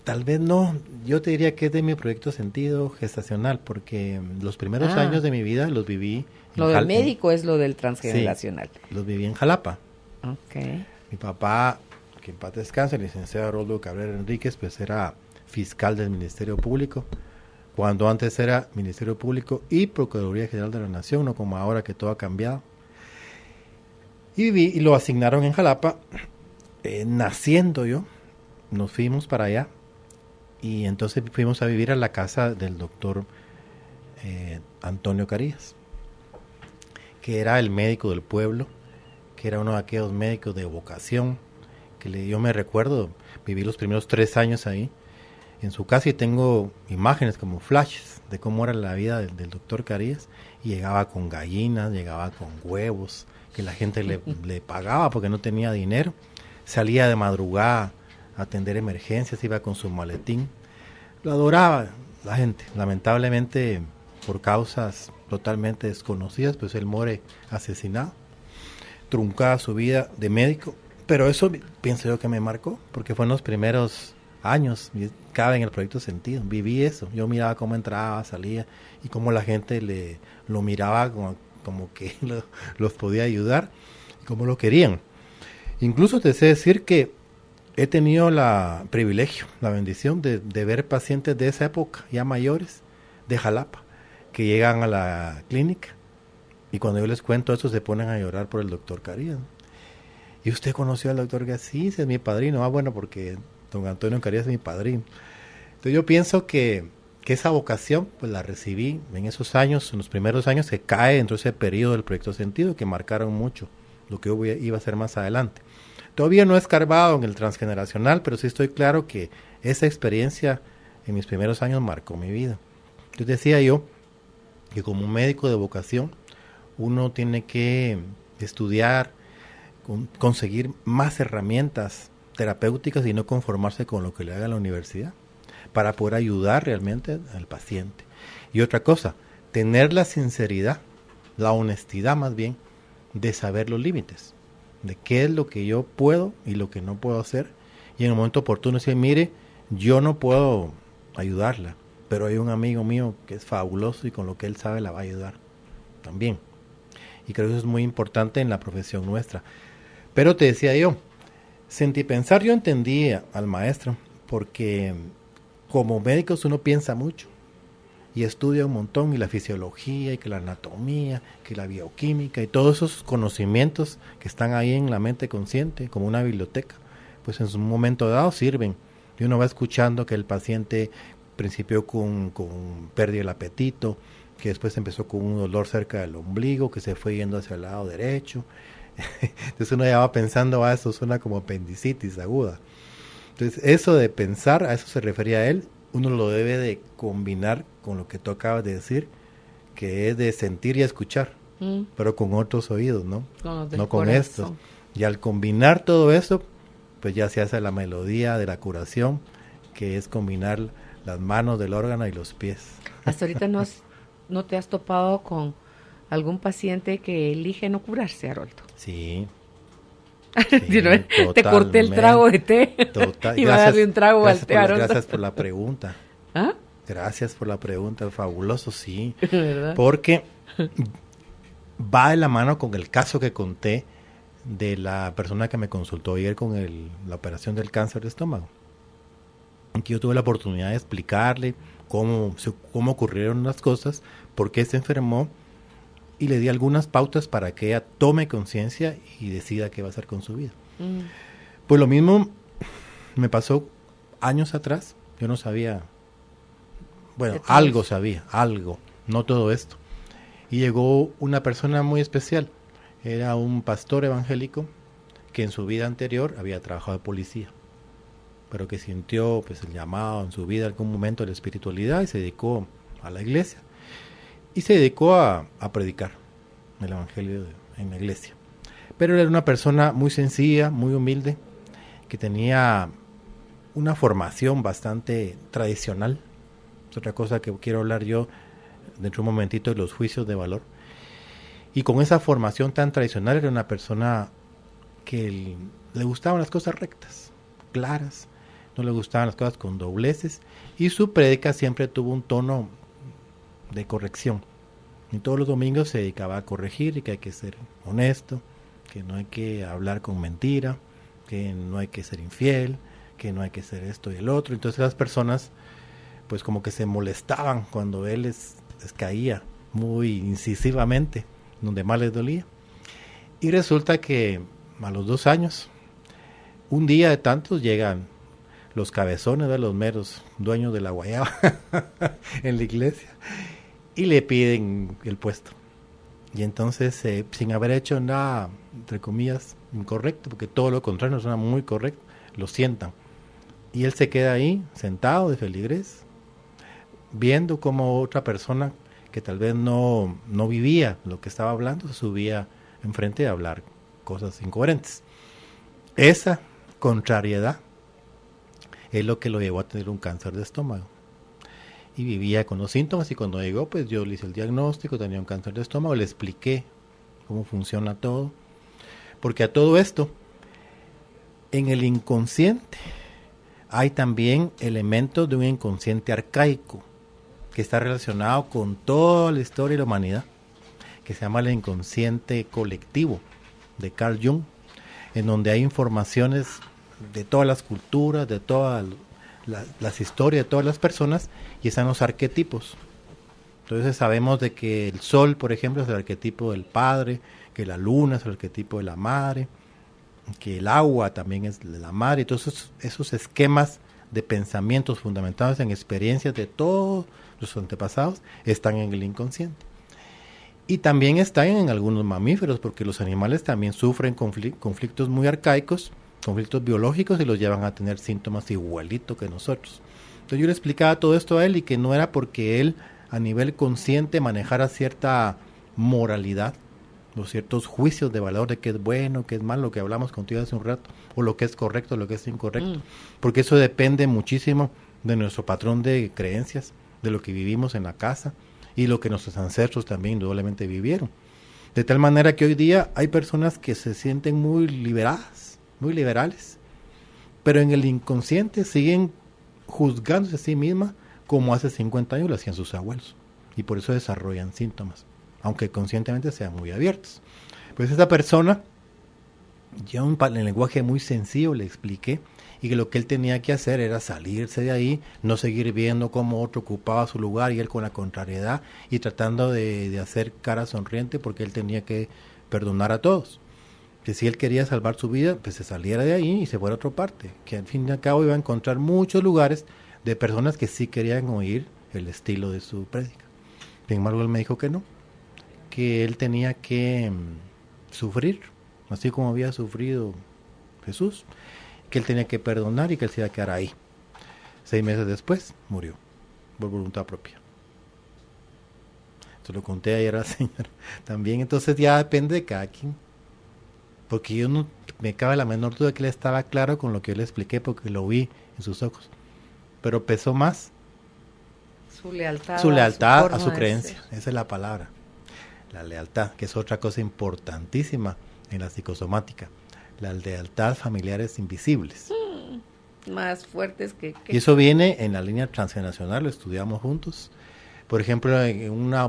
Tal vez no, yo te diría que es de mi proyecto sentido gestacional, porque los primeros años de mi vida los viví. Lo del médico es lo del transgeneracional. Sí, los viví en Jalapa. Okay. Mi papá, que en paz descanse, el licenciado Haroldo Cabrera Enríquez, pues era fiscal del Ministerio Público, cuando antes era Ministerio Público y Procuraduría General de la Nación, no como ahora que todo ha cambiado. Y lo asignaron en Jalapa. Naciendo yo, nos fuimos para allá y entonces fuimos a vivir a la casa del doctor Antonio Carías, que era el médico del pueblo, que era uno de aquellos médicos de vocación, yo me recuerdo, viví los primeros 3 años ahí, en su casa, y tengo imágenes como flashes de cómo era la vida del doctor Carías, y llegaba con gallinas, llegaba con huevos, que la gente le pagaba porque no tenía dinero, salía de madrugada a atender emergencias, iba con su maletín, lo adoraba la gente. Lamentablemente, por causas totalmente desconocidas, pues él muere asesinado, truncada su vida de médico, pero eso pienso yo que me marcó, porque fue en los primeros años, cabe en el proyecto sentido, viví eso, yo miraba cómo entraba, salía, y cómo la gente lo miraba como que los podía ayudar, y cómo lo querían. Incluso te sé decir que he tenido el privilegio, la bendición de ver pacientes de esa época, ya mayores, de Jalapa, que llegan a la clínica, y cuando yo les cuento eso se ponen a llorar por el doctor Carías. ¿Y usted conoció al doctor Carías? Sí, es mi padrino. Bueno, porque don Antonio Carías es mi padrino. Entonces yo pienso que esa vocación pues la recibí en esos años, en los primeros años, que cae dentro de ese periodo del proyecto sentido, que marcaron mucho lo que yo iba a hacer más adelante. Todavía no he escarbado en el transgeneracional, pero sí estoy claro que esa experiencia en mis primeros años marcó mi vida. Entonces decía yo que como médico de vocación, uno tiene que estudiar, conseguir más herramientas terapéuticas y no conformarse con lo que le haga la universidad, para poder ayudar realmente al paciente. Y otra cosa, tener la sinceridad, la honestidad más bien, de saber los límites, de qué es lo que yo puedo y lo que no puedo hacer, y en el momento oportuno decir, mire, yo no puedo ayudarla, pero hay un amigo mío que es fabuloso y con lo que él sabe la va a ayudar también. Y creo que eso es muy importante en la profesión nuestra. Pero te decía yo, Sentipensar yo entendía al maestro, porque como médicos uno piensa mucho y estudia un montón, y la fisiología, y que la anatomía, que la bioquímica, y todos esos conocimientos que están ahí en la mente consciente, como una biblioteca, pues en un momento dado sirven. Y uno va escuchando que el paciente principió con pérdida del apetito, que después empezó con un dolor cerca del ombligo, que se fue yendo hacia el lado derecho. Entonces uno ya va pensando, eso suena como apendicitis aguda. Entonces eso de pensar, a eso se refería a él, uno lo debe de combinar con lo que tú acabas de decir, que es de sentir y escuchar, pero con otros oídos, ¿no? No con estos. Y al combinar todo eso, pues ya se hace la melodía de la curación, que es combinar las manos del órgano y los pies. Hasta ahorita no te has topado con algún paciente que elige no curarse, Haroldo. Sí. Te corté el trago de té. Total. Y va a darle un trago al té, Haroldo. Gracias por la pregunta. ¿Ah? Gracias por la pregunta, fabuloso, sí. ¿Verdad? Porque va de la mano con el caso que conté de la persona que me consultó ayer con la operación del cáncer de estómago. Aquí yo tuve la oportunidad de explicarle cómo ocurrieron las cosas, por qué se enfermó, y le di algunas pautas para que ella tome conciencia y decida qué va a hacer con su vida. Pues lo mismo me pasó años atrás. Yo no sabía, bueno, algo sabía, algo, no todo esto. Y llegó una persona muy especial. Era un pastor evangélico que en su vida anterior había trabajado de policía, pero que sintió pues el llamado en su vida en algún momento de la espiritualidad y se dedicó a la iglesia y se dedicó a predicar el evangelio en la iglesia. Pero era una persona muy sencilla, muy humilde, que tenía una formación bastante tradicional. Es otra cosa que quiero hablar yo dentro de un momentito de los juicios de valor. Y con esa formación tan tradicional era una persona que le gustaban las cosas rectas, claras, no le gustaban las cosas con dobleces, y su prédica siempre tuvo un tono de corrección. Y todos los domingos se dedicaba a corregir y que hay que ser honesto, que no hay que hablar con mentira, que no hay que ser infiel, que no hay que ser esto y el otro. Entonces las personas pues como que se molestaban cuando él les caía muy incisivamente donde más les dolía. Y resulta que a los 2 años, un día de tantos, llegan los cabezones de los meros dueños de la guayaba en la iglesia y le piden el puesto. Y entonces, sin haber hecho nada, entre comillas, incorrecto, porque todo lo contrario, suena muy correcto, lo sientan. Y él se queda ahí, sentado de feligrés, viendo como otra persona que tal vez no vivía lo que estaba hablando, se subía enfrente a hablar cosas incoherentes. Esa contrariedad es lo que lo llevó a tener un cáncer de estómago. Y vivía con los síntomas, y cuando llegó, pues yo le hice el diagnóstico, tenía un cáncer de estómago, le expliqué cómo funciona todo. Porque a todo esto, en el inconsciente, hay también elementos de un inconsciente arcaico, que está relacionado con toda la historia de la humanidad, que se llama el inconsciente colectivo de Carl Jung, en donde hay informaciones de todas las culturas, de todas las historias de todas las personas, y están los arquetipos. Entonces sabemos de que el sol, por ejemplo, es el arquetipo del padre, que la luna es el arquetipo de la madre, que el agua también es de la madre, y todos esos esquemas de pensamientos fundamentados en experiencias de todos los antepasados están en el inconsciente. Y también están en algunos mamíferos, porque los animales también sufren conflictos muy arcaicos, conflictos biológicos, y los llevan a tener síntomas igualito que nosotros. Entonces yo le explicaba todo esto a él, y que no era porque él a nivel consciente manejara cierta moralidad o ciertos juicios de valor de qué es bueno, qué es malo, lo que hablamos contigo hace un rato, o lo que es correcto, lo que es incorrecto, porque eso depende muchísimo de nuestro patrón de creencias, de lo que vivimos en la casa y lo que nuestros ancestros también indudablemente vivieron. De tal manera que hoy día hay personas que se sienten muy liberadas, muy liberales, pero en el inconsciente siguen juzgándose a sí mismas como hace 50 años lo hacían sus abuelos, y por eso desarrollan síntomas, aunque conscientemente sean muy abiertos. Pues esta persona, yo en lenguaje muy sencillo le expliqué, y que lo que él tenía que hacer era salirse de ahí, no seguir viendo cómo otro ocupaba su lugar y él con la contrariedad y tratando de hacer cara sonriente, porque él tenía que perdonar a todos. Que si él quería salvar su vida, pues se saliera de ahí y se fuera a otra parte, que al fin y al cabo iba a encontrar muchos lugares de personas que sí querían oír el estilo de su prédica. Sin embargo, él me dijo que no, que él tenía que sufrir, así como había sufrido Jesús, que él tenía que perdonar y que él se iba a quedar ahí. 6 meses después murió por voluntad propia. Se lo conté ayer a la señora también. Entonces ya depende de cada quien, porque yo no me cabe la menor duda que él estaba claro con lo que yo le expliqué, porque lo vi en sus ojos, pero pesó más su lealtad a su creencia. Esa es la palabra, la lealtad, que es otra cosa importantísima en la psicosomática. Las lealtades familiares invisibles. más fuertes que... Y eso viene en la línea transgeneracional, lo estudiamos juntos. Por ejemplo, en una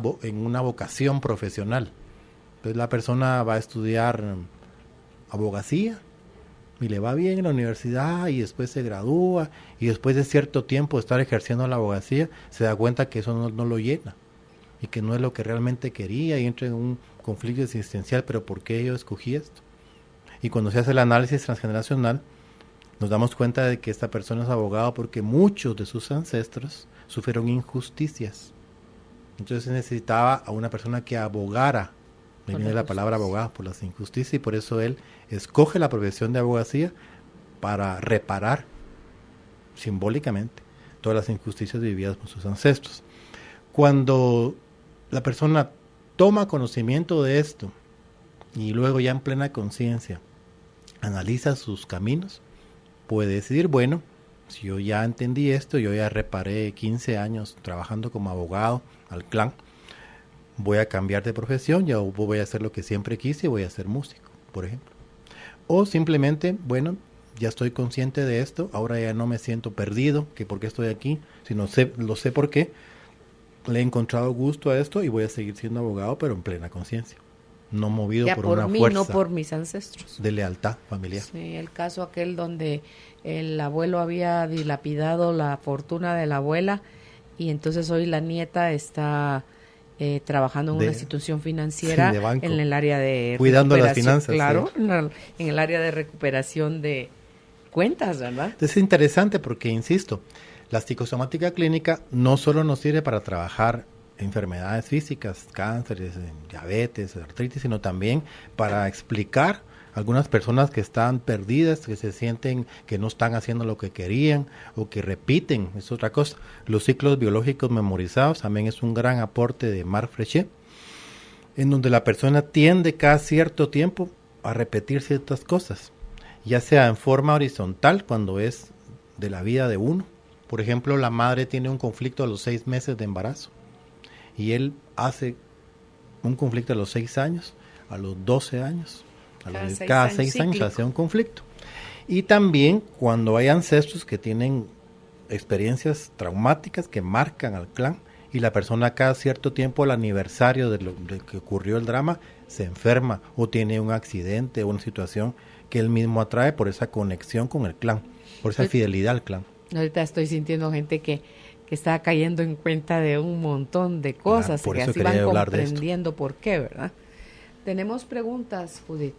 vocación profesional. Entonces la persona va a estudiar abogacía y le va bien en la universidad y después se gradúa y después de cierto tiempo de estar ejerciendo la abogacía se da cuenta que eso no lo llena y que no es lo que realmente quería y entra en un conflicto existencial, pero ¿por qué yo escogí esto? Y cuando se hace el análisis transgeneracional nos damos cuenta de que esta persona es abogado porque muchos de sus ancestros sufrieron injusticias. Entonces necesitaba a una persona que abogara, viene la palabra abogado, por las injusticias, y por eso él escoge la profesión de abogacía para reparar simbólicamente todas las injusticias vividas por sus ancestros. Cuando la persona toma conocimiento de esto y luego ya en plena conciencia analiza sus caminos, puede decidir, bueno, si yo ya entendí esto, yo ya reparé 15 años trabajando como abogado al clan, voy a cambiar de profesión, ya voy a hacer lo que siempre quise, voy a ser músico, por ejemplo. O simplemente, bueno, ya estoy consciente de esto, ahora ya no me siento perdido, que por qué estoy aquí, sino lo sé por qué, le he encontrado gusto a esto y voy a seguir siendo abogado, pero en plena conciencia, no movido por una mí, fuerza no por mis ancestros. De lealtad familiar. Sí, el caso aquel donde el abuelo había dilapidado la fortuna de la abuela y entonces hoy la nieta está trabajando en una institución financiera en el área de cuidando las finanzas. Claro, sí. en el área de recuperación de cuentas, ¿verdad? Es interesante porque, insisto, la psicosomática clínica no solo nos sirve para trabajar enfermedades físicas, cánceres, diabetes, artritis, sino también para explicar a algunas personas que están perdidas, que se sienten que no están haciendo lo que querían o que repiten, es otra cosa. Los ciclos biológicos memorizados también es un gran aporte de Marc Frechet, en donde la persona tiende cada cierto tiempo a repetir ciertas cosas, ya sea en forma horizontal cuando es de la vida de uno. Por ejemplo, la madre tiene un conflicto a los 6 meses de embarazo y él hace un conflicto a los 6 años, a los 12 años, cada 6 años hace un conflicto. Y también cuando hay ancestros que tienen experiencias traumáticas que marcan al clan y la persona cada cierto tiempo, al aniversario de que ocurrió el drama, se enferma o tiene un accidente o una situación que él mismo atrae por esa conexión con el clan, por esa fidelidad al clan. Ahorita estoy sintiendo gente que está cayendo en cuenta de un montón de cosas, por que eso así van hablar comprendiendo por qué, ¿verdad? Tenemos preguntas, Judith.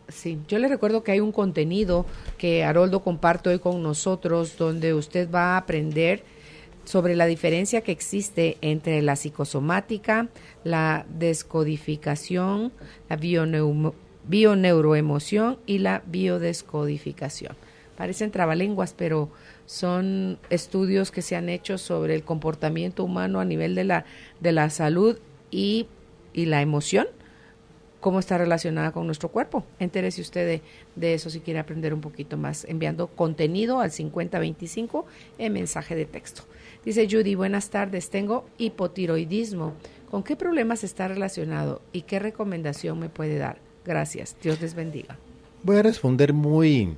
Sí, yo le recuerdo que hay un contenido que Haroldo comparte hoy con nosotros, donde usted va a aprender sobre la diferencia que existe entre la psicosomática, la descodificación, la bioneuroemoción y la biodescodificación. Parecen trabalenguas, pero son estudios que se han hecho sobre el comportamiento humano a nivel de la salud y la emoción, cómo está relacionada con nuestro cuerpo. Entérese usted de eso si quiere aprender un poquito más, enviando contenido al 5025 en mensaje de texto. Dice Judy, buenas tardes, tengo hipotiroidismo. ¿Con qué problemas está relacionado y qué recomendación me puede dar? Gracias, Dios les bendiga. Voy a responder muy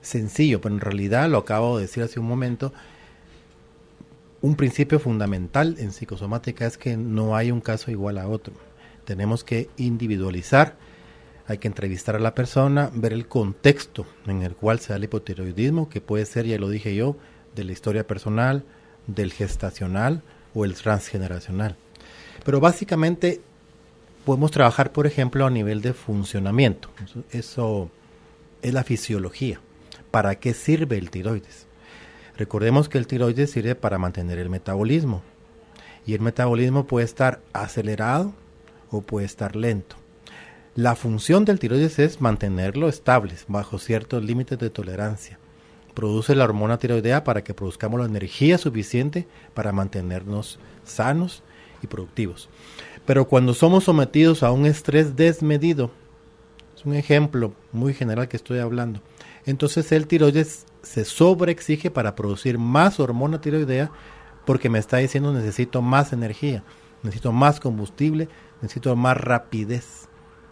sencillo, pero en realidad lo acabo de decir hace un momento. Un principio fundamental en psicosomática es que no hay un caso igual a otro. Tenemos que individualizar, hay que entrevistar a la persona, ver el contexto en el cual se da el hipotiroidismo, que puede ser, ya lo dije yo, de la historia personal, del gestacional o el transgeneracional. Pero básicamente podemos trabajar, por ejemplo, a nivel de funcionamiento. Eso es la fisiología. ¿Para qué sirve el tiroides? Recordemos que el tiroides sirve para mantener el metabolismo. Y el metabolismo puede estar acelerado o puede estar lento. La función del tiroides es mantenerlo estable, bajo ciertos límites de tolerancia. Produce la hormona tiroidea para que produzcamos la energía suficiente para mantenernos sanos y productivos. Pero cuando somos sometidos a un estrés desmedido, es un ejemplo muy general que estoy hablando, entonces el tiroides se sobreexige para producir más hormona tiroidea porque me está diciendo necesito más energía, necesito más combustible, necesito más rapidez.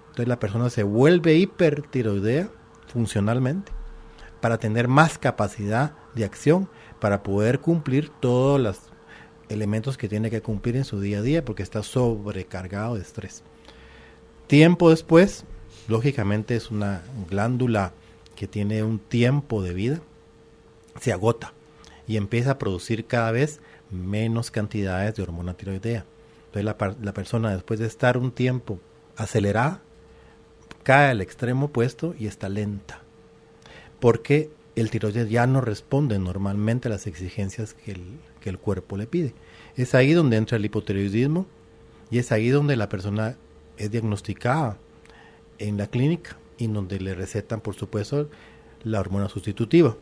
Entonces la persona se vuelve hipertiroidea funcionalmente para tener más capacidad de acción, para poder cumplir todos los elementos que tiene que cumplir en su día a día, porque está sobrecargado de estrés. Tiempo después, lógicamente es una glándula que tiene un tiempo de vida, se agota y empieza a producir cada vez menos cantidades de hormona tiroidea. Entonces la persona, después de estar un tiempo acelerada, cae al extremo opuesto y está lenta, porque el tiroides ya no responde normalmente a las exigencias que el cuerpo le pide. Es ahí donde entra el hipotiroidismo y es ahí donde la persona es diagnosticada en la clínica y donde le recetan, por supuesto, la hormona sustitutiva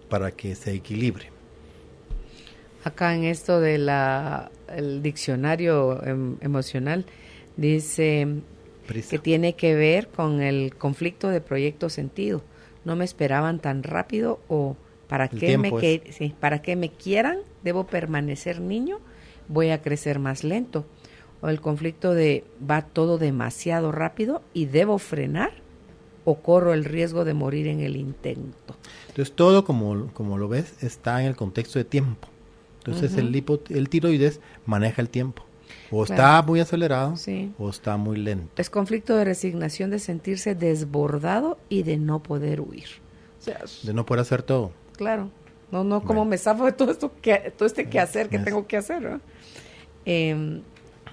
para que se equilibre. Acá en esto de el diccionario emocional dice que tiene que ver con el conflicto de proyecto sentido. No me esperaban tan rápido, o para que me quieran debo permanecer niño, voy a crecer más lento. O el conflicto de va todo demasiado rápido y debo frenar, o corro el riesgo de morir en el intento. Entonces todo, como lo ves, está en el contexto de tiempo. Entonces el tiroides maneja el tiempo. O está muy acelerado, o está muy lento. Es conflicto de resignación, de sentirse desbordado y de no poder huir. O sea, de no poder hacer todo. Claro. No, como me zafo de todo este quehacer que tengo que hacer, ¿no?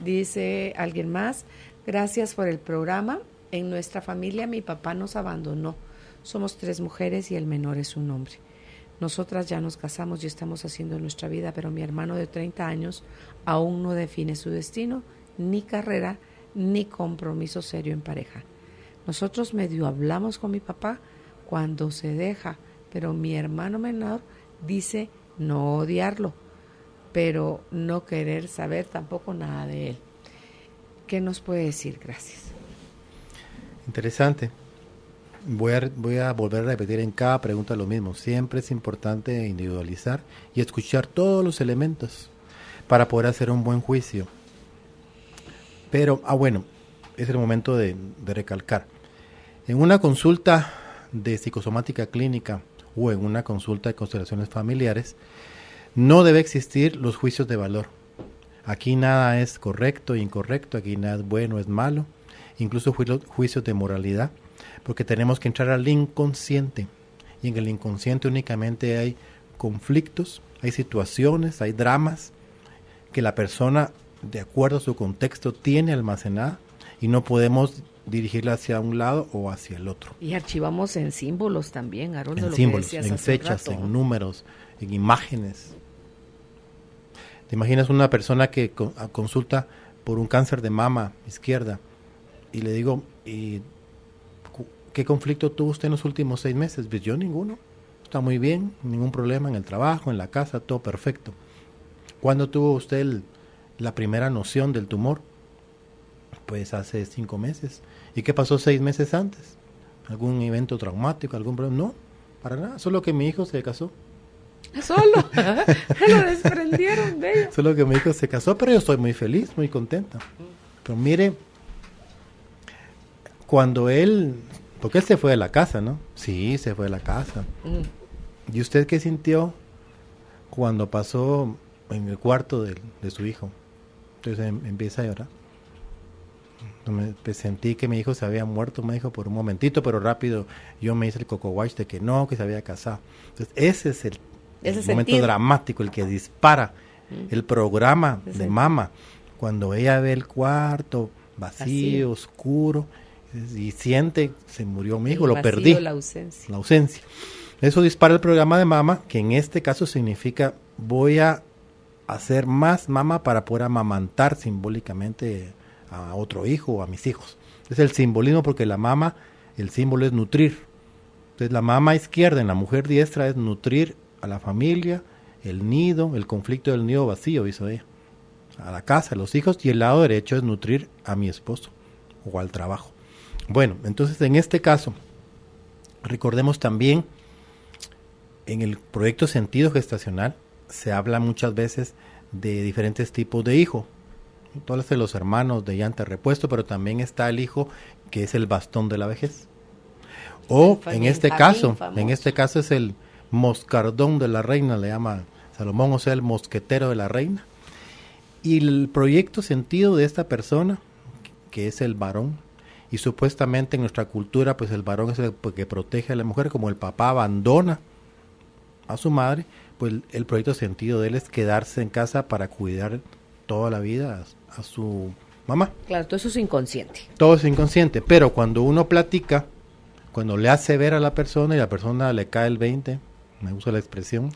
Dice alguien más, gracias por el programa. En nuestra familia mi papá nos abandonó. Somos 3 mujeres y el menor es un hombre. Nosotras ya nos casamos y estamos haciendo nuestra vida, pero mi hermano de 30 años aún no define su destino, ni carrera, ni compromiso serio en pareja. Nosotros medio hablamos con mi papá cuando se deja, pero mi hermano menor dice no odiarlo, pero no querer saber tampoco nada de él. ¿Qué nos puede decir? Gracias. Interesante. Voy a volver a repetir en cada pregunta lo mismo. Siempre es importante individualizar y escuchar todos los elementos para poder hacer un buen juicio. Pero, bueno, es el momento de recalcar. En una consulta de psicosomática clínica o en una consulta de constelaciones familiares, no debe existir los juicios de valor. Aquí nada es correcto e incorrecto, aquí nada es bueno, es malo, incluso juicios de moralidad, porque tenemos que entrar al inconsciente, y en el inconsciente únicamente hay conflictos, hay situaciones, hay dramas que la persona, de acuerdo a su contexto, tiene almacenada y no podemos dirigirla hacia un lado o hacia el otro. Y archivamos en símbolos también, Haroldo. En símbolos, en fechas, en números, en imágenes. ¿Te imaginas una persona que consulta por un cáncer de mama izquierda y le digo, ¿qué conflicto tuvo usted en los últimos 6 meses? Pues yo ninguno. Está muy bien, ningún problema en el trabajo, en la casa, todo perfecto. ¿Cuándo tuvo usted la primera noción del tumor? Pues hace 5 meses. ¿Y qué pasó 6 meses antes? ¿Algún evento traumático? ¿Algún problema? No, para nada. Solo que mi hijo se casó. Solo. Lo desprendieron de ellos. Solo que mi hijo se casó, pero yo estoy muy feliz, muy contenta. Pero mire, cuando él... Porque él se fue de la casa, ¿no? Sí, se fue de la casa. ¿Y usted qué sintió cuando pasó en el cuarto de su hijo? Entonces empieza a llorar. Pues sentí que mi hijo se había muerto, me dijo, por un momentito, pero rápido yo me hice el coco wash de que no, que se había casado. Entonces ese es el momento dramático, el que dispara el programa de mama. Cuando ella ve el cuarto vacío, oscuro, y siente, se murió mi hijo, lo perdí. La ausencia. La ausencia. Eso dispara el programa de mama, que en este caso significa voy a hacer más mama para poder amamantar simbólicamente a otro hijo o a mis hijos. Es el simbolismo, porque la mama, el símbolo es nutrir. Entonces la mama izquierda en la mujer diestra es nutrir a la familia, el nido, el conflicto del nido vacío, hizo ella, a la casa, a los hijos, y el lado derecho es nutrir a mi esposo o al trabajo. Bueno, entonces en este caso, recordemos también, en el proyecto Sentido Gestacional se habla muchas veces de diferentes tipos de hijo. Todos de los hermanos de llanta repuesto, pero también está el hijo que es el bastón de la vejez. O Benjamín, en este caso famoso. es el moscardón de la reina, le llama Salomón, o sea, el mosquetero de la reina. Y el proyecto sentido de esta persona, que es el varón, y supuestamente en nuestra cultura, pues el varón es el que protege a la mujer, como el papá abandona a su madre, pues el proyecto sentido de él es quedarse en casa para cuidar toda la vida a su mamá. Claro, todo eso es inconsciente. Todo es inconsciente, pero cuando uno platica, cuando le hace ver a la persona y la persona le cae el 20, me gusta la expresión,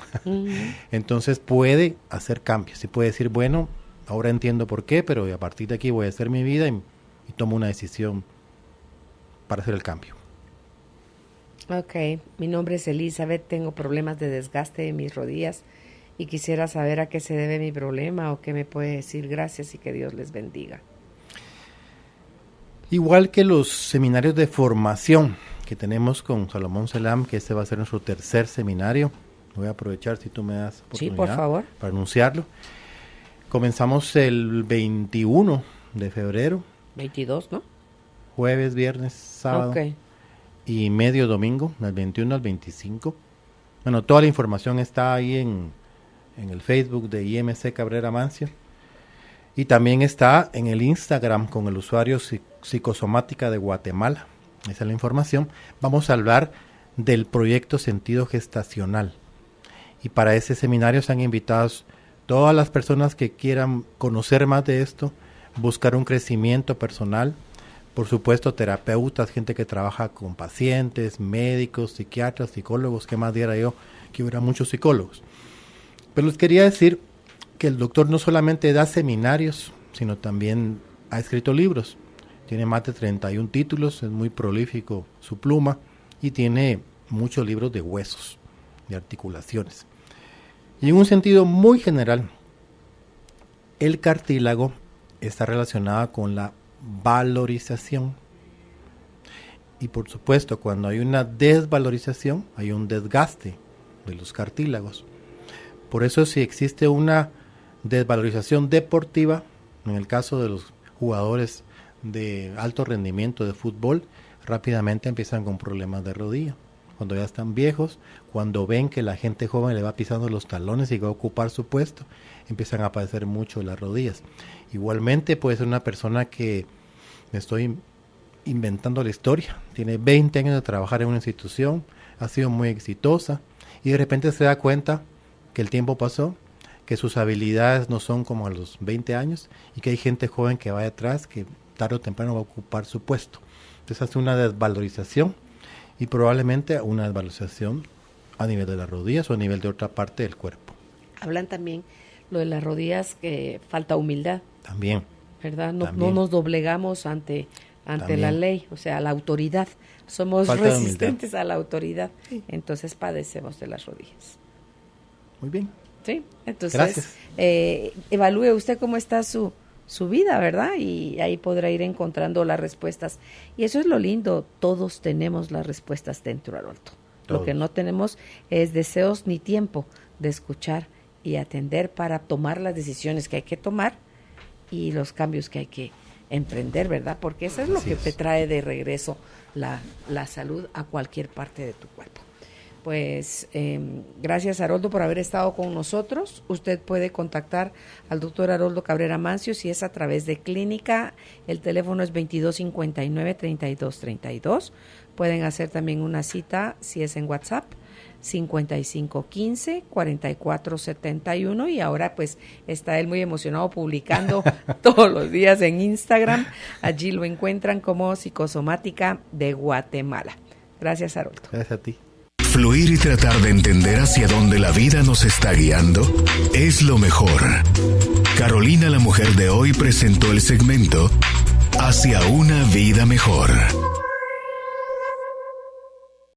entonces puede hacer cambios y puede decir, bueno, ahora entiendo por qué, pero a partir de aquí voy a hacer mi vida y tomo una decisión para hacer el cambio. Ok, mi nombre es Elizabeth, tengo problemas de desgaste de mis rodillas y quisiera saber a qué se debe mi problema o qué me puede decir. Gracias y que Dios les bendiga. Igual que los seminarios de formación que tenemos con Salomón Selam, que este va a ser nuestro tercer seminario, voy a aprovechar si tú me das oportunidad, sí, por favor, para anunciarlo. Comenzamos el 21 de febrero. 22, ¿no? Jueves, viernes, sábado. Okay. Y medio domingo, del 21 al 25. Bueno, toda la información está ahí en el Facebook de IMC Cabrera Mancio. Y también está en el Instagram con el usuario Psicosomática de Guatemala. Esa es la información. Vamos a hablar del proyecto Sentido Gestacional. Y para ese seminario están invitados todas las personas que quieran conocer más de esto, buscar un crecimiento personal. Por supuesto, terapeutas, gente que trabaja con pacientes, médicos, psiquiatras, psicólogos. ¿Qué más diera yo? Que hubiera muchos psicólogos. Pero les quería decir que el doctor no solamente da seminarios, sino también ha escrito libros. Tiene más de 31 títulos, es muy prolífico su pluma y tiene muchos libros de huesos, de articulaciones. Y en un sentido muy general, el cartílago está relacionado con la valorización. Y por supuesto, cuando hay una desvalorización, hay un desgaste de los cartílagos. Por eso, si existe una desvalorización deportiva, en el caso de los jugadores de alto rendimiento de fútbol, rápidamente empiezan con problemas de rodilla. Cuando ya están viejos, cuando ven que la gente joven le va pisando los talones y va a ocupar su puesto, empiezan a padecer mucho las rodillas. Igualmente puede ser una persona que, me estoy inventando la historia, tiene 20 años de trabajar en una institución, ha sido muy exitosa y de repente se da cuenta que el tiempo pasó, que sus habilidades no son como a los 20 años y que hay gente joven que va detrás que tarde o temprano va a ocupar su puesto. Entonces hace una desvalorización y probablemente una desvalorización a nivel de las rodillas o a nivel de otra parte del cuerpo. Hablan también lo de las rodillas, que falta humildad. También. ¿Verdad? No, también. No nos doblegamos ante la ley, o sea, a la autoridad. Somos falta resistentes a la autoridad. Sí. Entonces padecemos de las rodillas. Muy bien. Sí, entonces evalúe usted cómo está su vida, ¿verdad? Y ahí podrá ir encontrando las respuestas. Y eso es lo lindo, todos tenemos las respuestas dentro, Haroldo. Lo que no tenemos es deseos ni tiempo de escuchar y atender para tomar las decisiones que hay que tomar y los cambios que hay que emprender, ¿verdad? Porque eso es lo que te trae de regreso la salud a cualquier parte de tu cuerpo. Pues gracias, Haroldo, por haber estado con nosotros. Usted puede contactar al doctor Haroldo Cabrera Mancio si es a través de clínica. El teléfono es 2259-3232. Pueden hacer también una cita si es en WhatsApp, 5515-4471. Y ahora pues está él muy emocionado publicando todos los días en Instagram. Allí lo encuentran como Psicosomática de Guatemala. Gracias, Haroldo. Gracias a ti. Fluir y tratar de entender hacia dónde la vida nos está guiando es lo mejor. Carolina, la mujer de hoy, presentó el segmento Hacia una vida mejor.